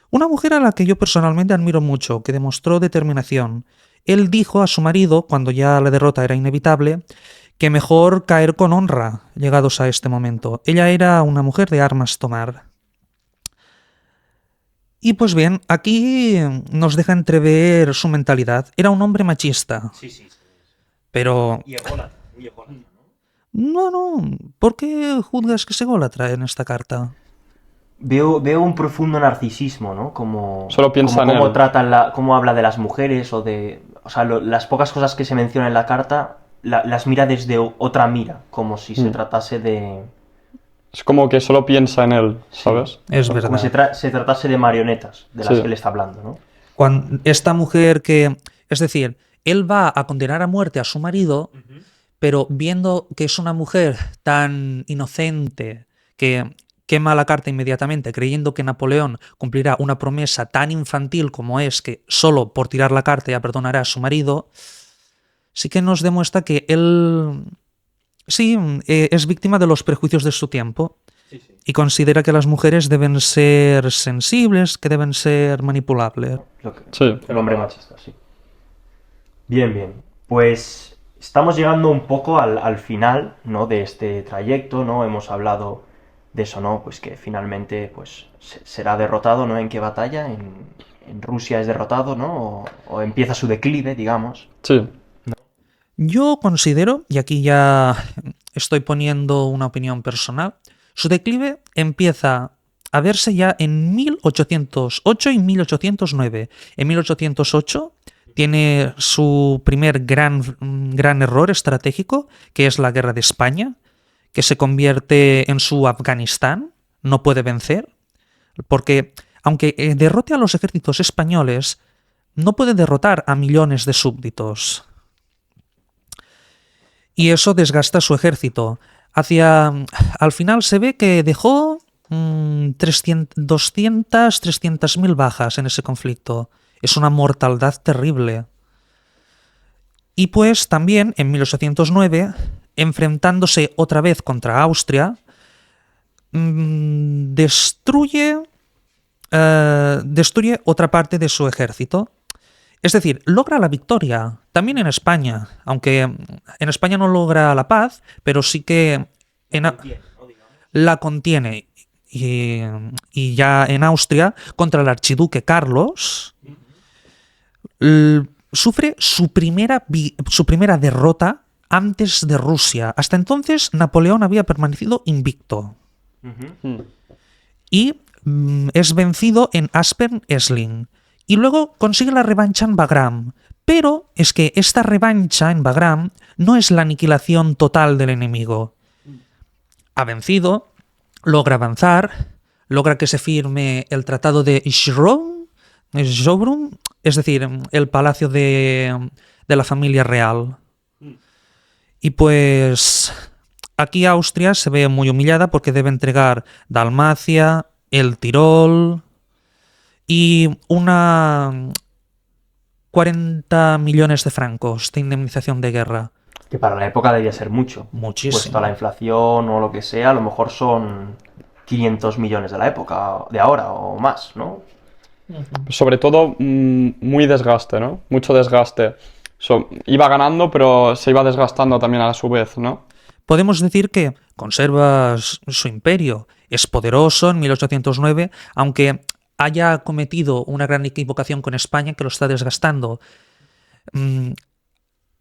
Una mujer a la que yo personalmente admiro mucho, que demostró determinación. Él dijo a su marido, cuando ya la derrota era inevitable, que mejor caer con honra, llegados a este momento. Ella era una mujer de armas tomar. Y pues bien, aquí nos deja entrever su mentalidad. Era un hombre machista. Sí. Pero... Y ególatra, muy ególatra, ¿no? No. ¿Por qué juzgas que es ególatra en esta carta? Veo un profundo narcisismo, ¿no? Como Solo piensa en cómo él. cómo habla de las mujeres o de... O sea, las pocas cosas que se mencionan en la carta las mira desde otra mira, como si se tratase de... Es como que solo piensa en él, ¿sabes? Es Como verdad. si se tratase de marionetas de las Sí. que él está hablando, ¿no? Cuando esta mujer que... Es decir, él va a condenar a muerte a su marido, pero viendo que es una mujer tan inocente que quema la carta inmediatamente, creyendo que Napoleón cumplirá una promesa tan infantil como es que solo por tirar la carta ya perdonará a su marido, sí que nos demuestra que él... Sí, es víctima de los prejuicios de su tiempo y considera que las mujeres deben ser sensibles, que deben ser manipulables. Sí. El hombre machista, sí. Bien. Pues estamos llegando un poco al final, ¿no? De este trayecto, ¿no? Hemos hablado de eso, ¿no? Pues que finalmente pues será derrotado, ¿no? ¿En qué batalla? En Rusia es derrotado, ¿no? O empieza su declive, digamos. Sí. Yo considero, y aquí ya estoy poniendo una opinión personal, su declive empieza a verse ya en 1808 y 1809. En 1808 tiene su primer gran error estratégico, que es la guerra de España, que se convierte en su Afganistán, no puede vencer, porque aunque derrote a los ejércitos españoles, no puede derrotar a millones de súbditos. Y eso desgasta su ejército. Al final se ve que dejó 300.000 bajas en ese conflicto. Es una mortandad terrible. Y pues también en 1809, enfrentándose otra vez contra Austria, destruye otra parte de su ejército. Es decir, logra la victoria, también en España, aunque en España no logra la paz, pero sí que la contiene. Y ya en Austria, contra el archiduque Carlos, sufre su primera derrota antes de Rusia. Hasta entonces, Napoleón había permanecido invicto. Y es vencido en Aspern-Essling. Y luego consigue la revancha en Wagram. Pero es que esta revancha en Wagram no es la aniquilación total del enemigo. Ha vencido, logra avanzar, logra que se firme el tratado de Schönbrunn, es decir, el palacio de la familia real. Y pues aquí Austria se ve muy humillada porque debe entregar Dalmacia, el Tirol y 40 millones de francos de indemnización de guerra. Que para la época debía ser mucho. Muchísimo. Puesto a la inflación o lo que sea, a lo mejor son 500 millones de la época, de ahora o más, ¿no? Sobre todo, muy desgaste, ¿no? Mucho desgaste. Iba ganando, pero se iba desgastando también a su vez, ¿no? Podemos decir que conserva su imperio. Es poderoso en 1809, aunque haya cometido una gran equivocación con España que lo está desgastando.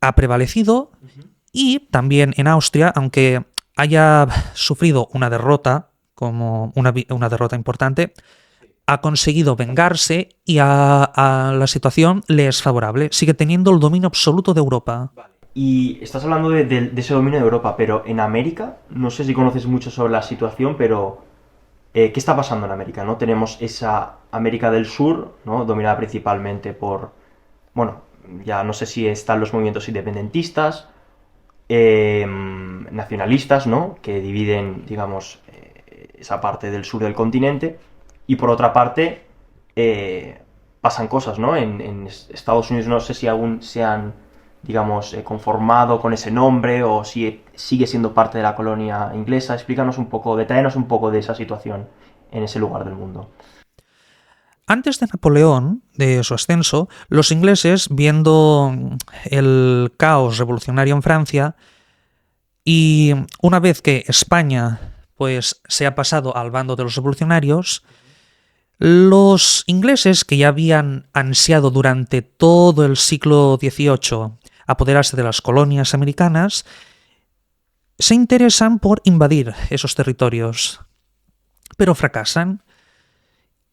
Ha prevalecido y también en Austria, aunque haya sufrido una derrota, como una derrota importante, ha conseguido vengarse y a la situación le es favorable. Sigue teniendo el dominio absoluto de Europa. Y estás hablando de ese dominio de Europa, pero en América, no sé si conoces mucho sobre la situación, pero ¿qué está pasando en América? ¿No? Tenemos esa América del Sur, ¿no? Dominada principalmente por, bueno, ya no sé si están los movimientos independentistas, nacionalistas, ¿no? Que dividen, digamos, esa parte del sur del continente. Y por otra parte, pasan cosas, ¿no? En Estados Unidos no sé si aún se han, digamos, conformado con ese nombre o si sigue siendo parte de la colonia inglesa. Explícanos un poco, detállanos un poco de esa situación en ese lugar del mundo. Antes de Napoleón, de su ascenso, los ingleses, viendo el caos revolucionario en Francia, y una vez que España pues, se ha pasado al bando de los revolucionarios, los ingleses, que ya habían ansiado durante todo el siglo XVIII apoderarse de las colonias americanas, se interesan por invadir esos territorios, pero fracasan.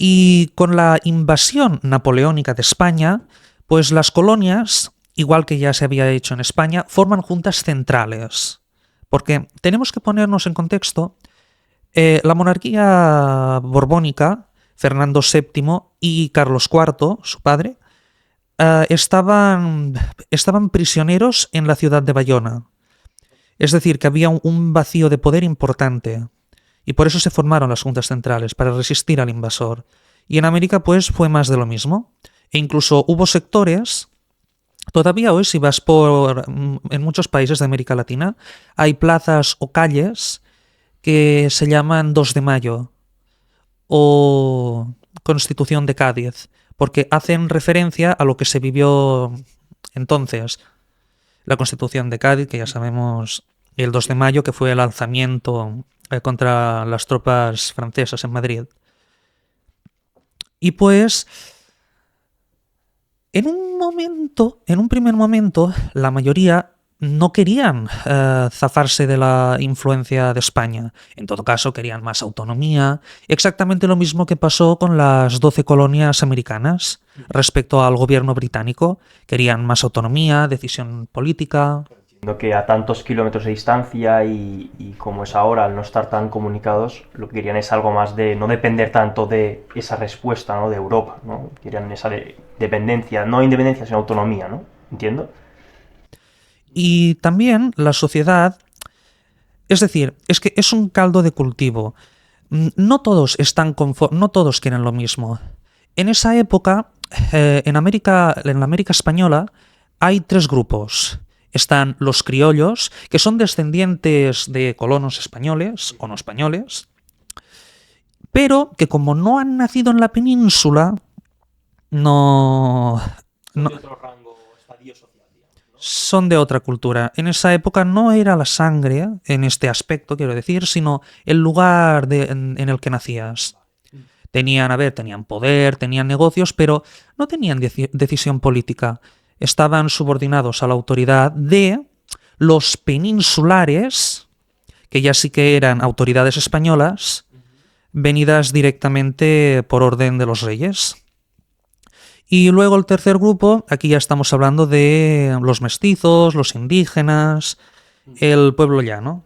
Y con la invasión napoleónica de España, pues las colonias, igual que ya se había hecho en España, forman juntas centrales. Porque tenemos que ponernos en contexto, la monarquía borbónica, Fernando VII y Carlos IV, su padre, estaban prisioneros en la ciudad de Bayona. Es decir, que había un vacío de poder importante. Y por eso se formaron las juntas centrales, para resistir al invasor. Y en América, pues, fue más de lo mismo. E incluso hubo sectores, todavía hoy, si vas en muchos países de América Latina, hay plazas o calles que se llaman 2 de Mayo o Constitución de Cádiz, porque hacen referencia a lo que se vivió entonces. La Constitución de Cádiz, que ya sabemos, el 2 de mayo, que fue el alzamiento contra las tropas francesas en Madrid. Y pues, en un primer momento, la mayoría no querían zafarse de la influencia de España. En todo caso, querían más autonomía. Exactamente lo mismo que pasó con las 12 colonias americanas respecto al gobierno británico. Querían más autonomía, decisión política. Entiendo que a tantos kilómetros de distancia y como es ahora, al no estar tan comunicados, lo que querían es algo más de no depender tanto de esa respuesta, ¿no? De Europa, ¿no? Querían esa dependencia, no independencia, sino autonomía, ¿no? ¿Entiendo? Y también la sociedad, es decir, es que es un caldo de cultivo. No todos no todos quieren lo mismo. En esa época, en la América española, hay 3 grupos. Están los criollos, que son descendientes de colonos españoles o no españoles, pero que como no han nacido en la península, no No, de otro rango, estadio social, digamos, ¿no? son de otra cultura. En esa época no era la sangre, en este aspecto, quiero decir, sino el lugar en el que nacías. Tenían poder, tenían negocios, pero no tenían decisión política. Estaban subordinados a la autoridad de los peninsulares, que ya sí que eran autoridades españolas, venidas directamente por orden de los reyes. Y luego el tercer grupo, aquí ya estamos hablando de los mestizos, los indígenas, el pueblo llano.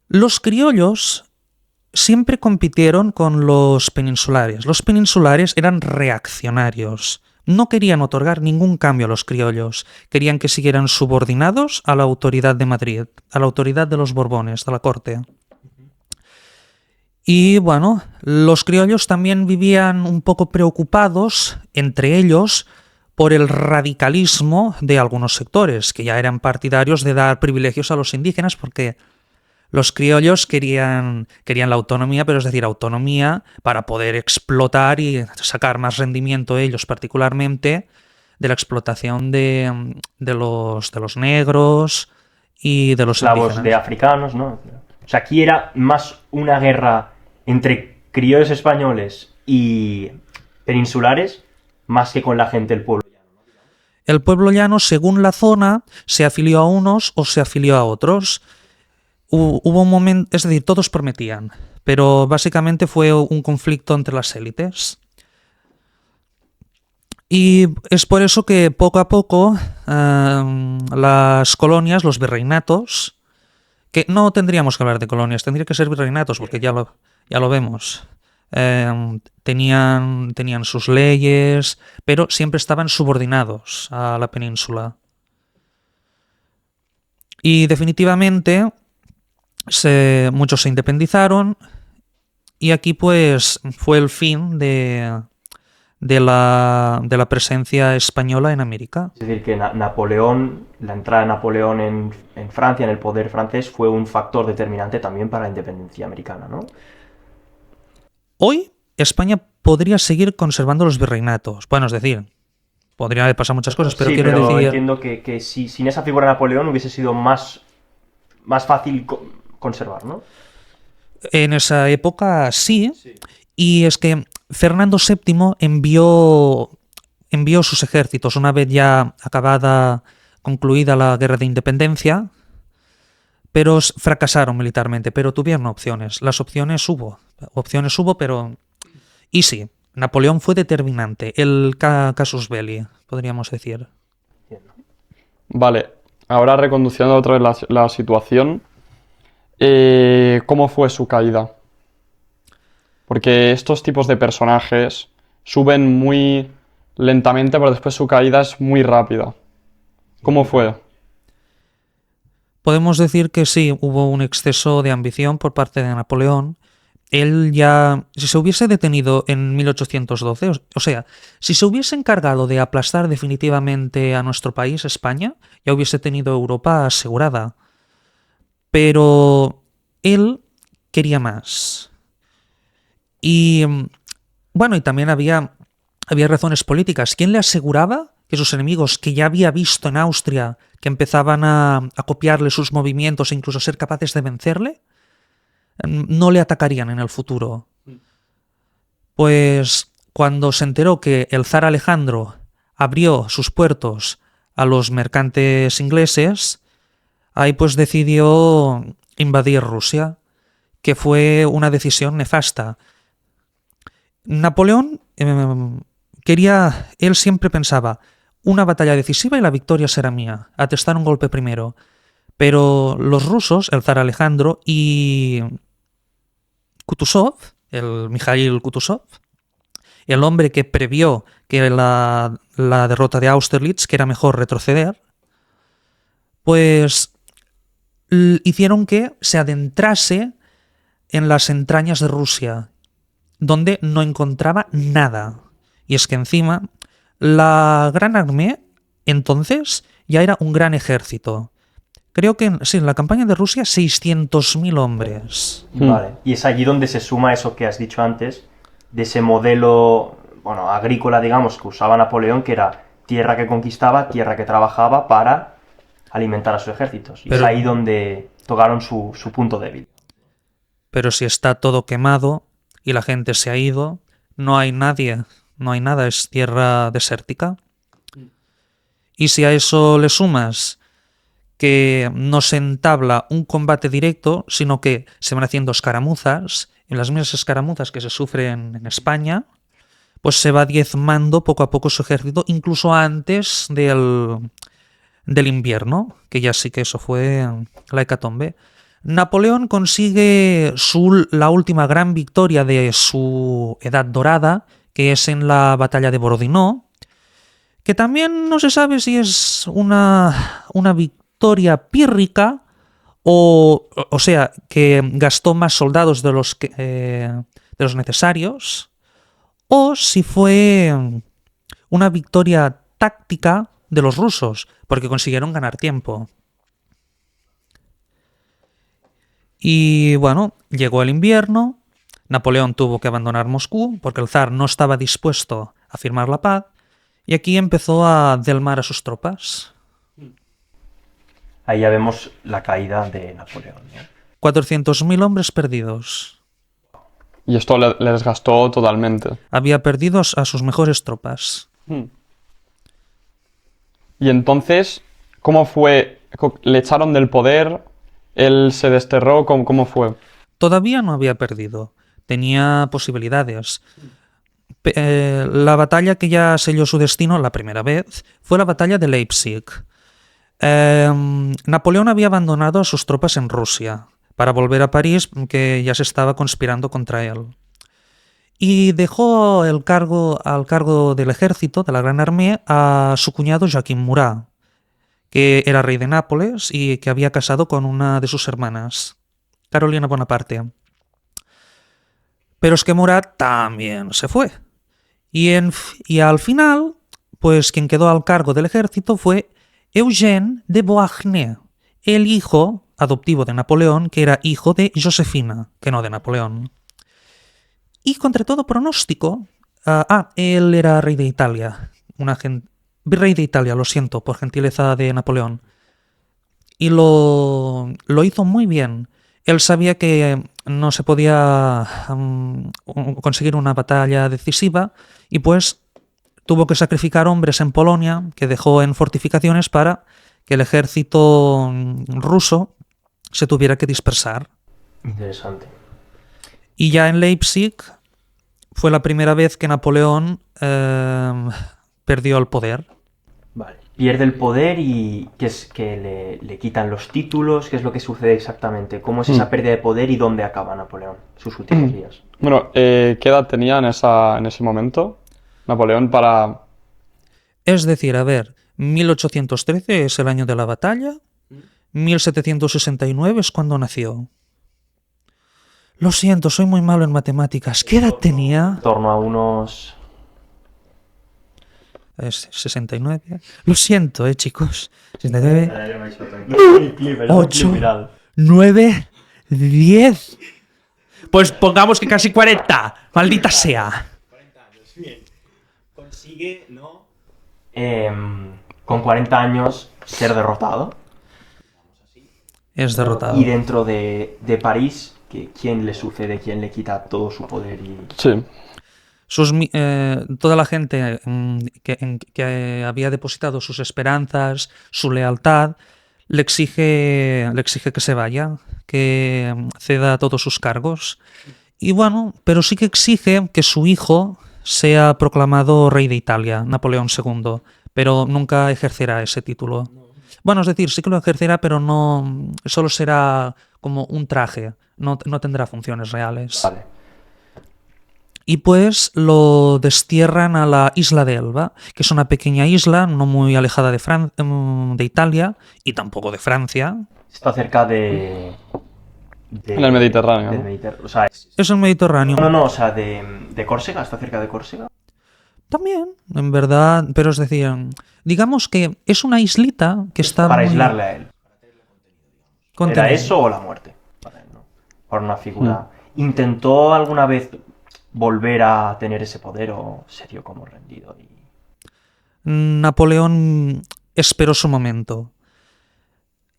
Los criollos siempre compitieron con los peninsulares. Los peninsulares eran reaccionarios. No querían otorgar ningún cambio a los criollos. Querían que siguieran subordinados a la autoridad de Madrid, a la autoridad de los Borbones, de la corte. Y bueno, los criollos también vivían un poco preocupados, entre ellos, por el radicalismo de algunos sectores, que ya eran partidarios de dar privilegios a los indígenas, porque los criollos querían la autonomía, pero es decir, autonomía para poder explotar y sacar más rendimiento ellos particularmente de la explotación de los negros y de los Esclavos indígenas. de africanos, ¿no? O sea, aquí era más una guerra entre criollos españoles y peninsulares, más que con la gente del pueblo. El pueblo llano, según la zona, se afilió a unos o se afilió a otros. Hubo un momento, es decir, todos prometían, pero básicamente fue un conflicto entre las élites. Y es por eso que poco a poco las colonias, los virreinatos, que no tendríamos que hablar de colonias, tendría que ser virreinatos, porque ya lo vemos. Tenían sus leyes, pero siempre estaban subordinados a la península. Y definitivamente muchos se independizaron y aquí pues fue el fin de la presencia española en América. Es decir, que Napoleón, la entrada de Napoleón en Francia, en el poder francés, fue un factor determinante también para la independencia americana, ¿no? Hoy España podría seguir conservando los virreinatos. Bueno, es decir, podrían haber pasado muchas cosas, pero sí, quiero decir... entiendo que si sin esa figura de Napoleón hubiese sido más fácil conservar, ¿no? En esa época sí. Y es que Fernando VII envió sus ejércitos una vez ya concluida la guerra de independencia, pero fracasaron militarmente, pero tuvieron opciones. Las opciones hubo, pero... Y sí, Napoleón fue determinante, el casus belli, podríamos decir. Vale, ahora reconduciendo otra vez la situación, ¿cómo fue su caída? Porque estos tipos de personajes suben muy lentamente, pero después su caída es muy rápida. ¿Cómo fue? Podemos decir que sí, hubo un exceso de ambición por parte de Napoleón. Él ya, si se hubiese detenido en 1812, o sea, si se hubiese encargado de aplastar definitivamente a nuestro país, España, ya hubiese tenido Europa asegurada. Pero él quería más. Y bueno, y también había razones políticas. ¿Quién le aseguraba que sus enemigos, que ya había visto en Austria que empezaban a copiarle sus movimientos e incluso ser capaces de vencerle, no le atacarían en el futuro? Pues cuando se enteró que el zar Alejandro abrió sus puertos a los mercantes ingleses, ahí pues decidió invadir Rusia, que fue una decisión nefasta. Napoleón él siempre pensaba, una batalla decisiva y la victoria será mía, atestar un golpe primero. Pero los rusos, el zar Alejandro y Kutuzov, el Mikhail Kutuzov, el hombre que previó que la derrota de Austerlitz, que era mejor retroceder, pues hicieron que se adentrase en las entrañas de Rusia, donde no encontraba nada. Y es que encima, la Gran Armée entonces ya era un gran ejército. Creo que en la campaña de Rusia 600.000 hombres. Vale. Y es allí donde se suma eso que has dicho antes, de ese modelo bueno, agrícola, digamos, que usaba Napoleón, que era tierra que conquistaba, tierra que trabajaba para alimentar a sus ejércitos. Y Pero- es ahí donde tocaron su punto débil. Pero si está todo quemado y la gente se ha ido, no hay nadie, no hay nada, es tierra desértica. Y si a eso le sumas que no se entabla un combate directo, sino que se van haciendo escaramuzas, en las mismas escaramuzas que se sufren en España, pues se va diezmando poco a poco su ejército, incluso antes del invierno, que ya sí que eso fue la hecatombe. Napoleón consigue la última gran victoria de su edad dorada, que es en la batalla de Borodino, que también no se sabe si es una victoria pírrica o sea, que gastó más soldados de los necesarios, o si fue una victoria táctica de los rusos, porque consiguieron ganar tiempo. Y bueno, llegó el invierno, Napoleón tuvo que abandonar Moscú porque el zar no estaba dispuesto a firmar la paz, y aquí empezó a delmar a sus tropas. Ahí ya vemos la caída de Napoleón, ¿no? 400.000 hombres perdidos. Y esto le desgastó totalmente. Había perdido a sus mejores tropas. Y entonces, ¿cómo fue? ¿Le echaron del poder? ¿Él se desterró? ¿Cómo fue? Todavía no había perdido. Tenía posibilidades. La batalla que ya selló su destino la primera vez fue la batalla de Leipzig. Napoleón había abandonado a sus tropas en Rusia para volver a París, que ya se estaba conspirando contra él. Y dejó al cargo del ejército, de la Gran Armée, a su cuñado Joaquim Murat, que era rey de Nápoles y que había casado con una de sus hermanas, Carolina Bonaparte. Pero es que Murat también se fue. Y al final, pues quien quedó al cargo del ejército fue Eugène de Beauharnais, el hijo adoptivo de Napoleón, que era hijo de Josefina, que no de Napoleón. Y contra todo pronóstico, él era rey de Italia, virrey de Italia, lo siento, por gentileza de Napoleón. Y lo hizo muy bien. Él sabía que no se podía conseguir una batalla decisiva y pues tuvo que sacrificar hombres en Polonia, que dejó en fortificaciones para que el ejército ruso se tuviera que dispersar. Interesante. Y ya en Leipzig fue la primera vez que Napoleón perdió el poder. Vale. Pierde el poder y ¿qué es que le quitan los títulos? ¿Qué es lo que sucede exactamente? ¿Cómo es esa pérdida de poder y dónde acaba Napoleón sus últimos días? Bueno, ¿qué edad tenía en ese momento Napoleón para...? Es decir, a ver, 1813 es el año de la batalla, 1769 es cuando nació. Lo siento, soy muy malo en matemáticas. ¿Qué edad tenía? En torno a unos... Es 69. Lo siento, chicos. 69, 8, 9, 10. Pues pongamos que casi 40. Maldita sea. Consigue, ¿no? Con 40 años ser derrotado. Es derrotado. Y dentro de París, ¿quién le sucede? ¿Quién le quita todo su poder? Sí. Toda la gente que había depositado sus esperanzas, su lealtad, le exige que se vaya, que ceda todos sus cargos. Y bueno, pero sí que exige que su hijo sea proclamado rey de Italia, Napoleón II, pero nunca ejercerá ese título. Bueno, es decir, sí que lo ejercerá, pero no, solo será como un traje, no tendrá funciones reales. Vale. Y pues lo destierran a la isla de Elba, que es una pequeña isla no muy alejada de Italia y tampoco de Francia. Está cerca de En el Mediterráneo, ¿no? O sea, Es el Mediterráneo. no, o sea, de Córcega, está cerca de Córcega. También, en verdad, pero es decir, digamos que es una islita que está Para muy aislarle a él. contenida. ¿Era eso o la muerte? Para él, ¿no? Por una figura. ¿Intentó alguna vez volver a tener ese poder o se dio como rendido? Napoleón esperó su momento.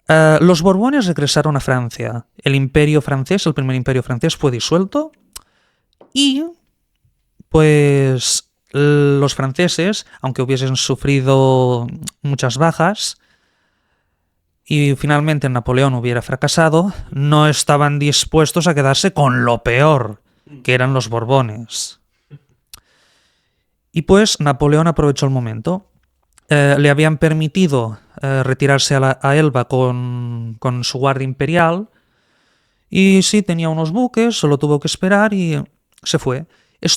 Los Borbones regresaron a Francia. El imperio francés, el primer imperio francés, fue disuelto y pues los franceses, aunque hubiesen sufrido muchas bajas y finalmente Napoleón hubiera fracasado, no estaban dispuestos a quedarse con lo peor, que eran los Borbones. Y pues Napoleón aprovechó el momento. Le habían permitido retirarse a Elba con su guardia imperial y sí, tenía unos buques, solo tuvo que esperar y se fue.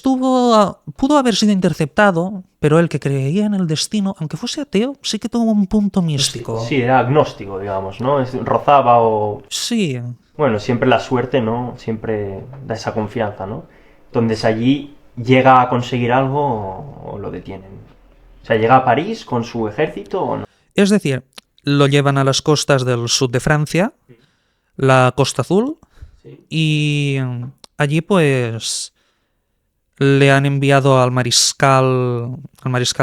Pudo haber sido interceptado, pero él, que creía en el destino, aunque fuese ateo, sí que tuvo un punto místico. Sí, era agnóstico, digamos, ¿no? Rozaba o... Sí, Bueno, siempre la suerte, ¿no? Siempre da esa confianza, ¿no? Entonces allí llega a conseguir algo o lo detienen. O sea, llega a París con su ejército o no. es decir, lo llevan a las costas del sur de Francia, la Costa Azul, y allí pues le han enviado al mariscal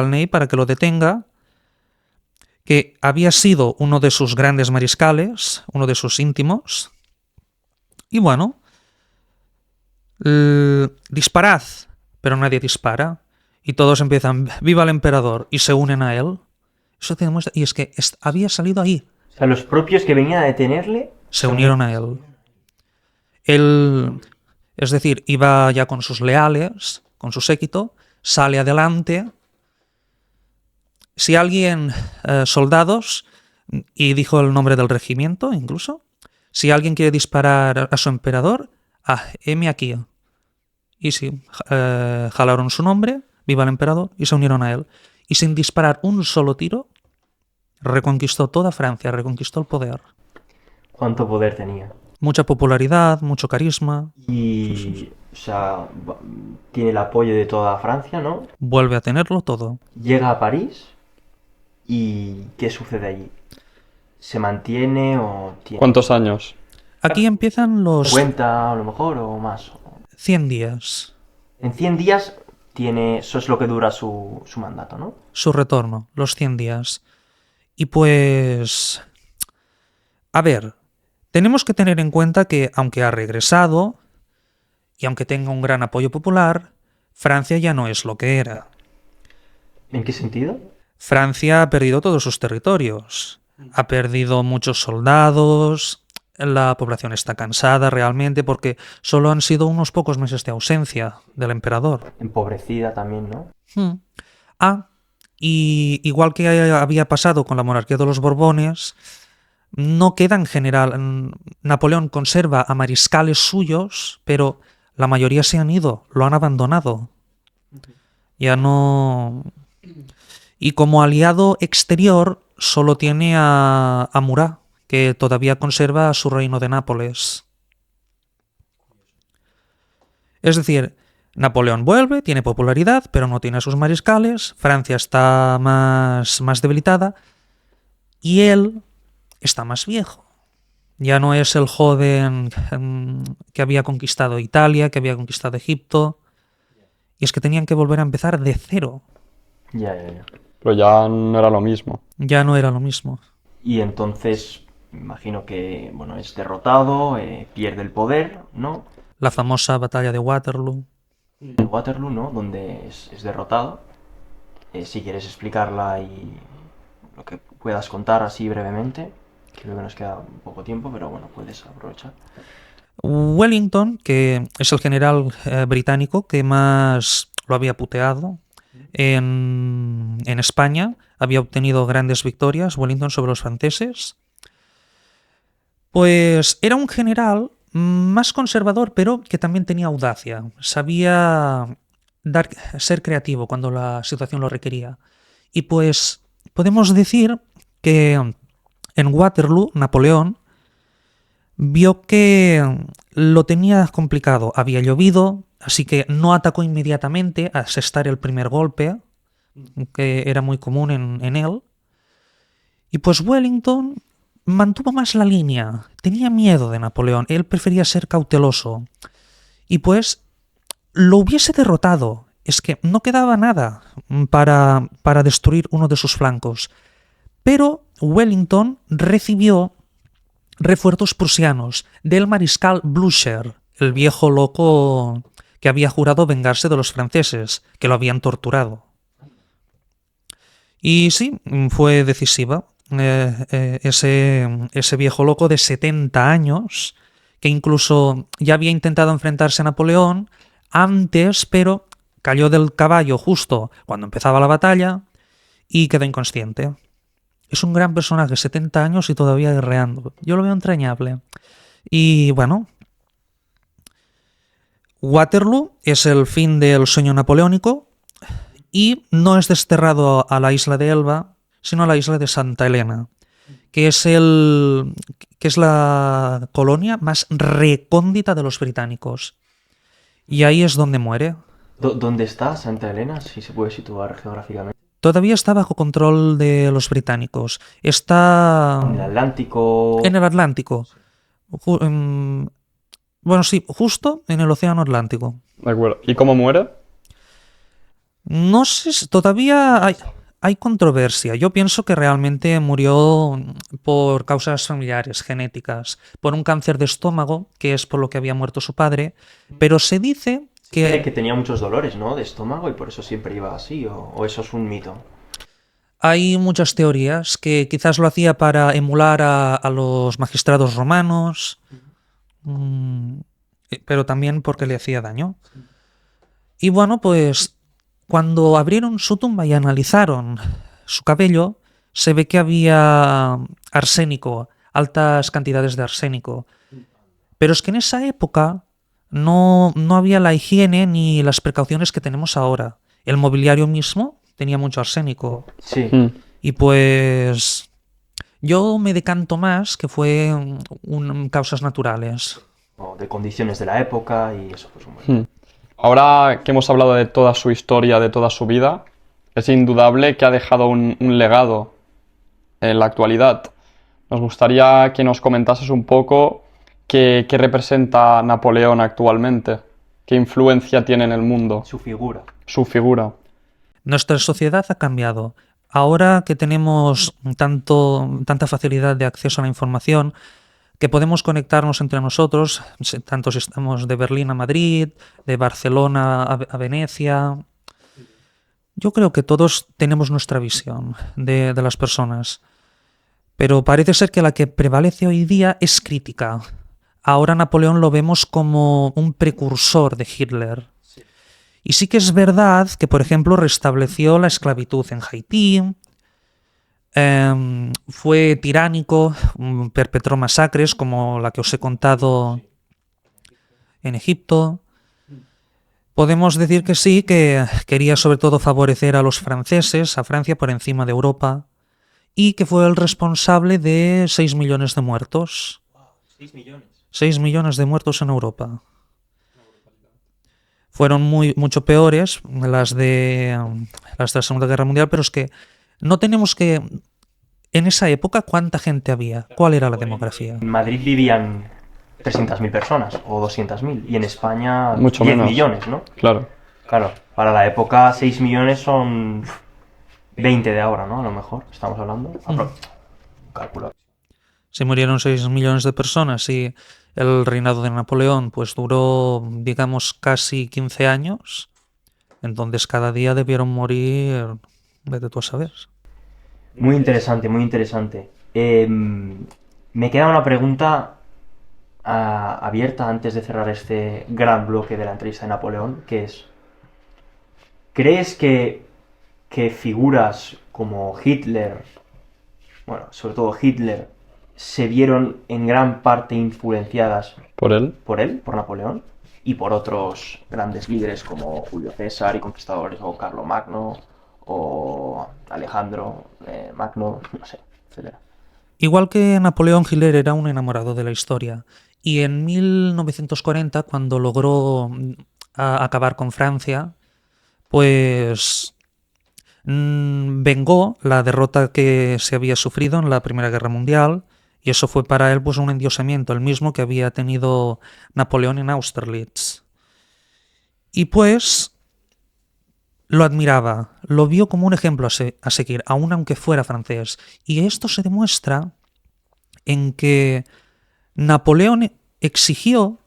Ney para que lo detenga, que había sido uno de sus grandes mariscales, uno de sus íntimos. Y bueno, disparad, pero nadie dispara. Y todos empiezan, ¡viva el emperador! Y se unen a él. Eso te demuestra. Y es que había salido ahí. O sea, los propios que venían a detenerle... Se unieron a él. Él, es decir, iba ya con sus leales, con su séquito, sale adelante. Si alguien, soldados, y dijo el nombre del regimiento incluso, si alguien quiere disparar a su emperador, heme aquí. Y sí, jalaron su nombre, viva el emperador, y se unieron a él. Y sin disparar un solo tiro, reconquistó toda Francia, reconquistó el poder. ¿Cuánto poder tenía? Mucha popularidad, mucho carisma. Y, o sea, tiene el apoyo de toda Francia, ¿no? Vuelve a tenerlo todo. Llega a París y ¿qué sucede allí? ¿Se mantiene o tiene ¿Cuántos años? Aquí empiezan los 50 a lo mejor o más? 100 días. En 100 días tiene, eso es lo que dura su mandato, ¿no? Su retorno, los 100 días. Y pues... A ver, tenemos que tener en cuenta que, aunque ha regresado, y aunque tenga un gran apoyo popular, Francia ya no es lo que era. ¿En qué sentido? Francia ha perdido todos sus territorios. Ha perdido muchos soldados, la población está cansada realmente porque solo han sido unos pocos meses de ausencia del emperador. Empobrecida también, ¿no? Y igual que había pasado con la monarquía de los Borbones, no queda en general. Napoleón conserva a mariscales suyos, pero la mayoría se han ido, lo han abandonado. Ya no... Y como aliado exterior solo tiene a Murat, que todavía conserva su reino de Nápoles. Es decir, Napoleón vuelve, tiene popularidad, pero no tiene a sus mariscales, Francia está más debilitada y él está más viejo. Ya no es el joven que había conquistado Italia, que había conquistado Egipto, y es que tenían que volver a empezar de cero. Ya. Pero ya no era lo mismo. Ya no era lo mismo. Y entonces, imagino que, bueno, es derrotado, pierde el poder, ¿no? La famosa batalla de Waterloo. De Waterloo, ¿no? Donde es derrotado. Si quieres explicarla y lo que puedas contar así brevemente. Creo que nos queda un poco tiempo, pero bueno, puedes aprovechar. Wellington, que es el general británico que más lo había puteado en España, había obtenido grandes victorias, Wellington, sobre los franceses. Pues era un general más conservador, pero que también tenía audacia. Sabía ser creativo cuando la situación lo requería. Y pues podemos decir que en Waterloo, Napoleón vio que lo tenía complicado. Había llovido, así que no atacó inmediatamente a asestar el primer golpe, que era muy común en él. Y pues Wellington mantuvo más la línea. Tenía miedo de Napoleón. Él prefería ser cauteloso. Y pues lo hubiese derrotado. Es que no quedaba nada para destruir uno de sus flancos. Pero Wellington recibió refuerzos prusianos del mariscal Blücher, el viejo loco que había jurado vengarse de los franceses, que lo habían torturado. Y sí, fue decisiva. Ese viejo loco de 70 años, que incluso ya había intentado enfrentarse a Napoleón antes, pero cayó del caballo justo cuando empezaba la batalla y quedó inconsciente. Es un gran personaje, 70 años y todavía guerreando. Yo lo veo entrañable. Y bueno, Waterloo es el fin del sueño napoleónico y no es desterrado a la isla de Elba, sino a la isla de Santa Elena, que es la colonia más recóndita de los británicos. Y ahí es donde muere. ¿Dónde está Santa Elena? Si se puede situar geográficamente. Todavía está bajo control de los británicos. Está En el Atlántico. en el Atlántico. Bueno, sí, justo en el Océano Atlántico. De acuerdo. ¿Y cómo muere? No sé, todavía hay controversia. Yo pienso que realmente murió por causas familiares, genéticas, por un cáncer de estómago, que es por lo que había muerto su padre, pero se dice Que tenía muchos dolores, ¿no? De estómago y por eso siempre iba así, o eso es un mito. Hay muchas teorías que quizás lo hacía para emular a los magistrados romanos, pero también porque le hacía daño. Y bueno, pues cuando abrieron su tumba y analizaron su cabello, se ve que había arsénico, altas cantidades de arsénico. Pero es que en esa época no había la higiene ni las precauciones que tenemos ahora. El mobiliario mismo tenía mucho arsénico. Sí. Y pues yo me decanto más que fue causas naturales. O de condiciones de la época y eso, pues bueno. Ahora que hemos hablado de toda su historia, de toda su vida, es indudable que ha dejado un legado en la actualidad. Nos gustaría que nos comentases un poco qué representa Napoleón actualmente, qué influencia tiene en el mundo, Su figura. su figura. Nuestra sociedad ha cambiado. Ahora que tenemos tanta facilidad de acceso a la información, que podemos conectarnos entre nosotros, tanto si estamos de Berlín a Madrid, de Barcelona a Venecia. Yo creo que todos tenemos nuestra visión de las personas, pero parece ser que la que prevalece hoy día es crítica. Ahora Napoleón lo vemos como un precursor de Hitler. Y sí que es verdad que, por ejemplo, restableció la esclavitud en Haití, fue tiránico, perpetró masacres como la que os he contado en Egipto. Podemos decir que sí, que quería sobre todo favorecer a los franceses, a Francia por encima de Europa, y que fue el responsable de 6 millones de muertos. 6 millones. 6 millones de muertos en Europa. Fueron mucho peores las de la Segunda Guerra Mundial, pero es que no tenemos que... En esa época, ¿cuánta gente había? ¿Cuál era la demografía? En Madrid vivían 300.000 personas o 200.000 y en España Mucho 10 menos. millones, ¿no? Claro. Claro, para la época 6 millones son 20 de ahora, ¿no? A lo mejor, estamos hablando. Calculo. Se murieron 6 millones de personas y el reinado de Napoleón pues duró, digamos, casi 15 años. Entonces cada día debieron morir, vete tú a saber. Muy interesante, muy interesante. Me queda una pregunta abierta antes de cerrar este gran bloque de la entrevista de Napoleón, que es, ¿crees que figuras como Hitler, bueno, sobre todo Hitler, se vieron en gran parte influenciadas ¿Por él? por Napoleón, y por otros grandes líderes como Julio César y conquistadores, o Carlomagno, o Alejandro Magno, no sé, etcétera? Igual que Napoleón, Hitler era un enamorado de la historia. Y en 1940, cuando logró acabar con Francia, pues vengó la derrota que se había sufrido en la Primera Guerra Mundial, y eso fue para él pues un endiosamiento, el mismo que había tenido Napoleón en Austerlitz. Y pues lo admiraba, lo vio como un ejemplo a seguir, aun aunque fuera francés. Y esto se demuestra en que Napoleón exigió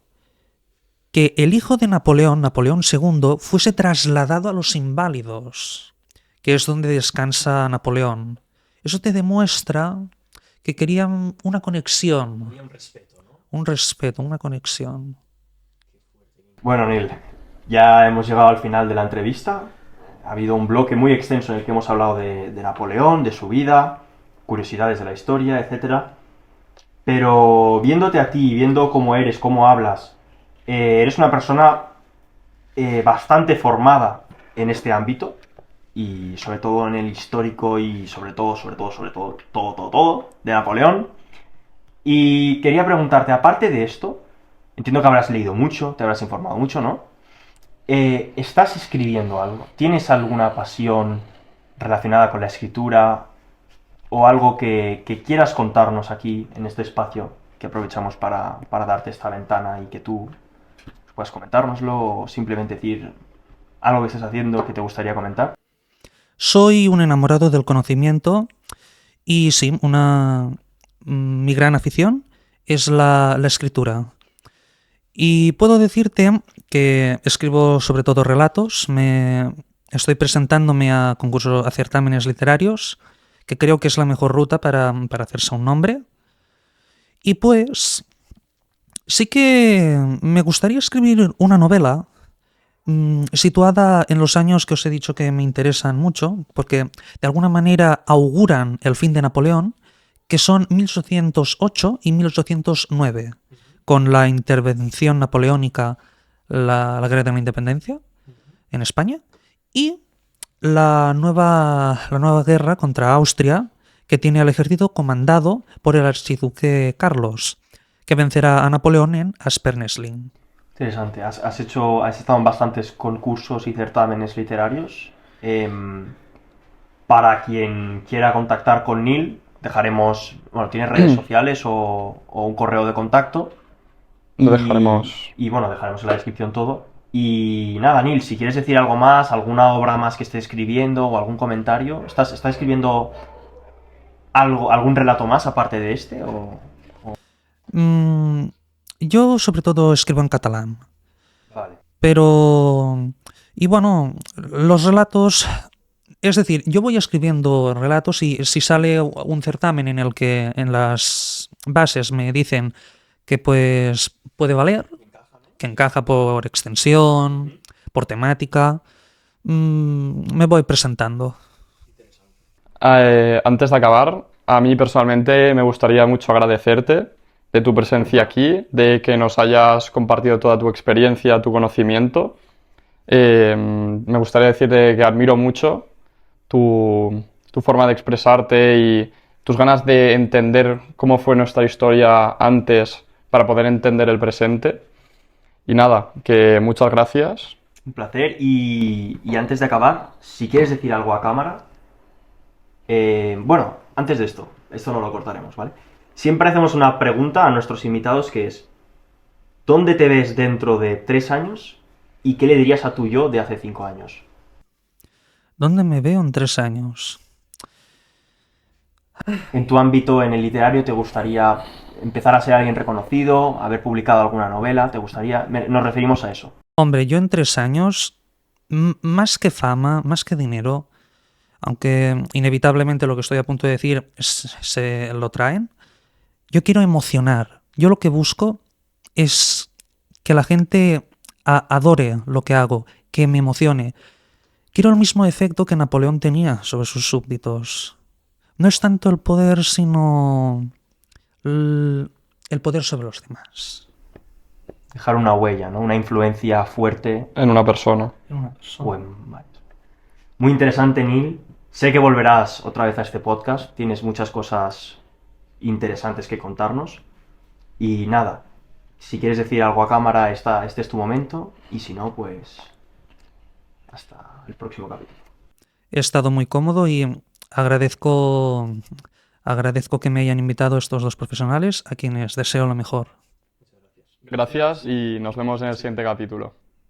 que el hijo de Napoleón, Napoleón II, fuese trasladado a los Inválidos, que es donde descansa Napoleón. Eso te demuestra que querían una conexión. Había un respeto, ¿no? Un respeto, una conexión. Bueno, Neil, ya hemos llegado al final de la entrevista. Ha habido un bloque muy extenso en el que hemos hablado de Napoleón, de su vida, curiosidades de la historia, etc. Pero viéndote a ti, viendo cómo eres, cómo hablas, eres una persona bastante formada en este ámbito y sobre todo en el histórico y sobre todo, todo de Napoleón. Y quería preguntarte, aparte de esto, entiendo que habrás leído mucho, te habrás informado mucho, ¿no? ¿Estás escribiendo algo? ¿Tienes alguna pasión relacionada con la escritura o algo que quieras contarnos aquí en este espacio que aprovechamos para darte esta ventana y que tú puedas comentárnoslo o simplemente decir algo que estés haciendo que te gustaría comentar? Soy un enamorado del conocimiento y sí, mi gran afición es la escritura. Y puedo decirte que escribo sobre todo relatos, estoy presentándome a concursos, a certámenes literarios, que creo que es la mejor ruta para hacerse un nombre. Y pues sí que me gustaría escribir una novela situada en los años que os he dicho que me interesan mucho, porque de alguna manera auguran el fin de Napoleón, que son 1808 y 1809, con la intervención napoleónica, la guerra de la independencia en España, y la nueva guerra contra Austria, que tiene al ejército comandado por el archiduque Carlos, que vencerá a Napoleón en Aspernesling. Interesante. Has estado en bastantes concursos y certámenes literarios. Para quien quiera contactar con Neil, dejaremos, bueno, ¿tienes redes sociales o un correo de contacto? Lo dejaremos. Y bueno, dejaremos en la descripción todo. Y nada, Neil, si quieres decir algo más, alguna obra más que estés escribiendo o algún comentario, ¿estás escribiendo algún relato más aparte de este? Yo sobre todo escribo en catalán. Vale. Pero, y bueno, los relatos, es decir, yo voy escribiendo relatos y si sale un certamen en el que en las bases me dicen que pues puede valer, que encaja por extensión, por temática, me voy presentando. Antes de acabar, a mí personalmente me gustaría mucho agradecerte de tu presencia aquí, de que nos hayas compartido toda tu experiencia, tu conocimiento. Me gustaría decirte que admiro mucho tu forma de expresarte y tus ganas de entender cómo fue nuestra historia antes para poder entender el presente. Y nada, que muchas gracias. Un placer. Y antes de acabar, si quieres decir algo a cámara, bueno, antes de esto no lo cortaremos, ¿vale? Siempre hacemos una pregunta a nuestros invitados que es: ¿dónde te ves dentro de 3 años? ¿Y qué le dirías a tu yo de hace 5 años? ¿Dónde me veo en 3 años? En tu ámbito, en el literario, ¿te gustaría empezar a ser alguien reconocido? ¿Haber publicado alguna novela? ¿Te gustaría? Nos referimos a eso. Hombre, yo en 3 años, más que fama, más que dinero, aunque inevitablemente lo que estoy a punto de decir se lo traen, yo quiero emocionar. Yo lo que busco es que la gente adore lo que hago, que me emocione. Quiero el mismo efecto que Napoleón tenía sobre sus súbditos. No es tanto el poder, sino el poder sobre los demás. Dejar una huella, ¿no? Una influencia fuerte. En una persona. Vale. Muy interesante, Neil. Sé que volverás otra vez a este podcast. Tienes muchas cosas interesantes que contarnos. Y nada, si quieres decir algo a cámara, este es tu momento. Y si no, pues hasta el próximo capítulo. He estado muy cómodo y agradezco que me hayan invitado estos dos profesionales, a quienes deseo lo mejor. Gracias y nos vemos en el siguiente capítulo.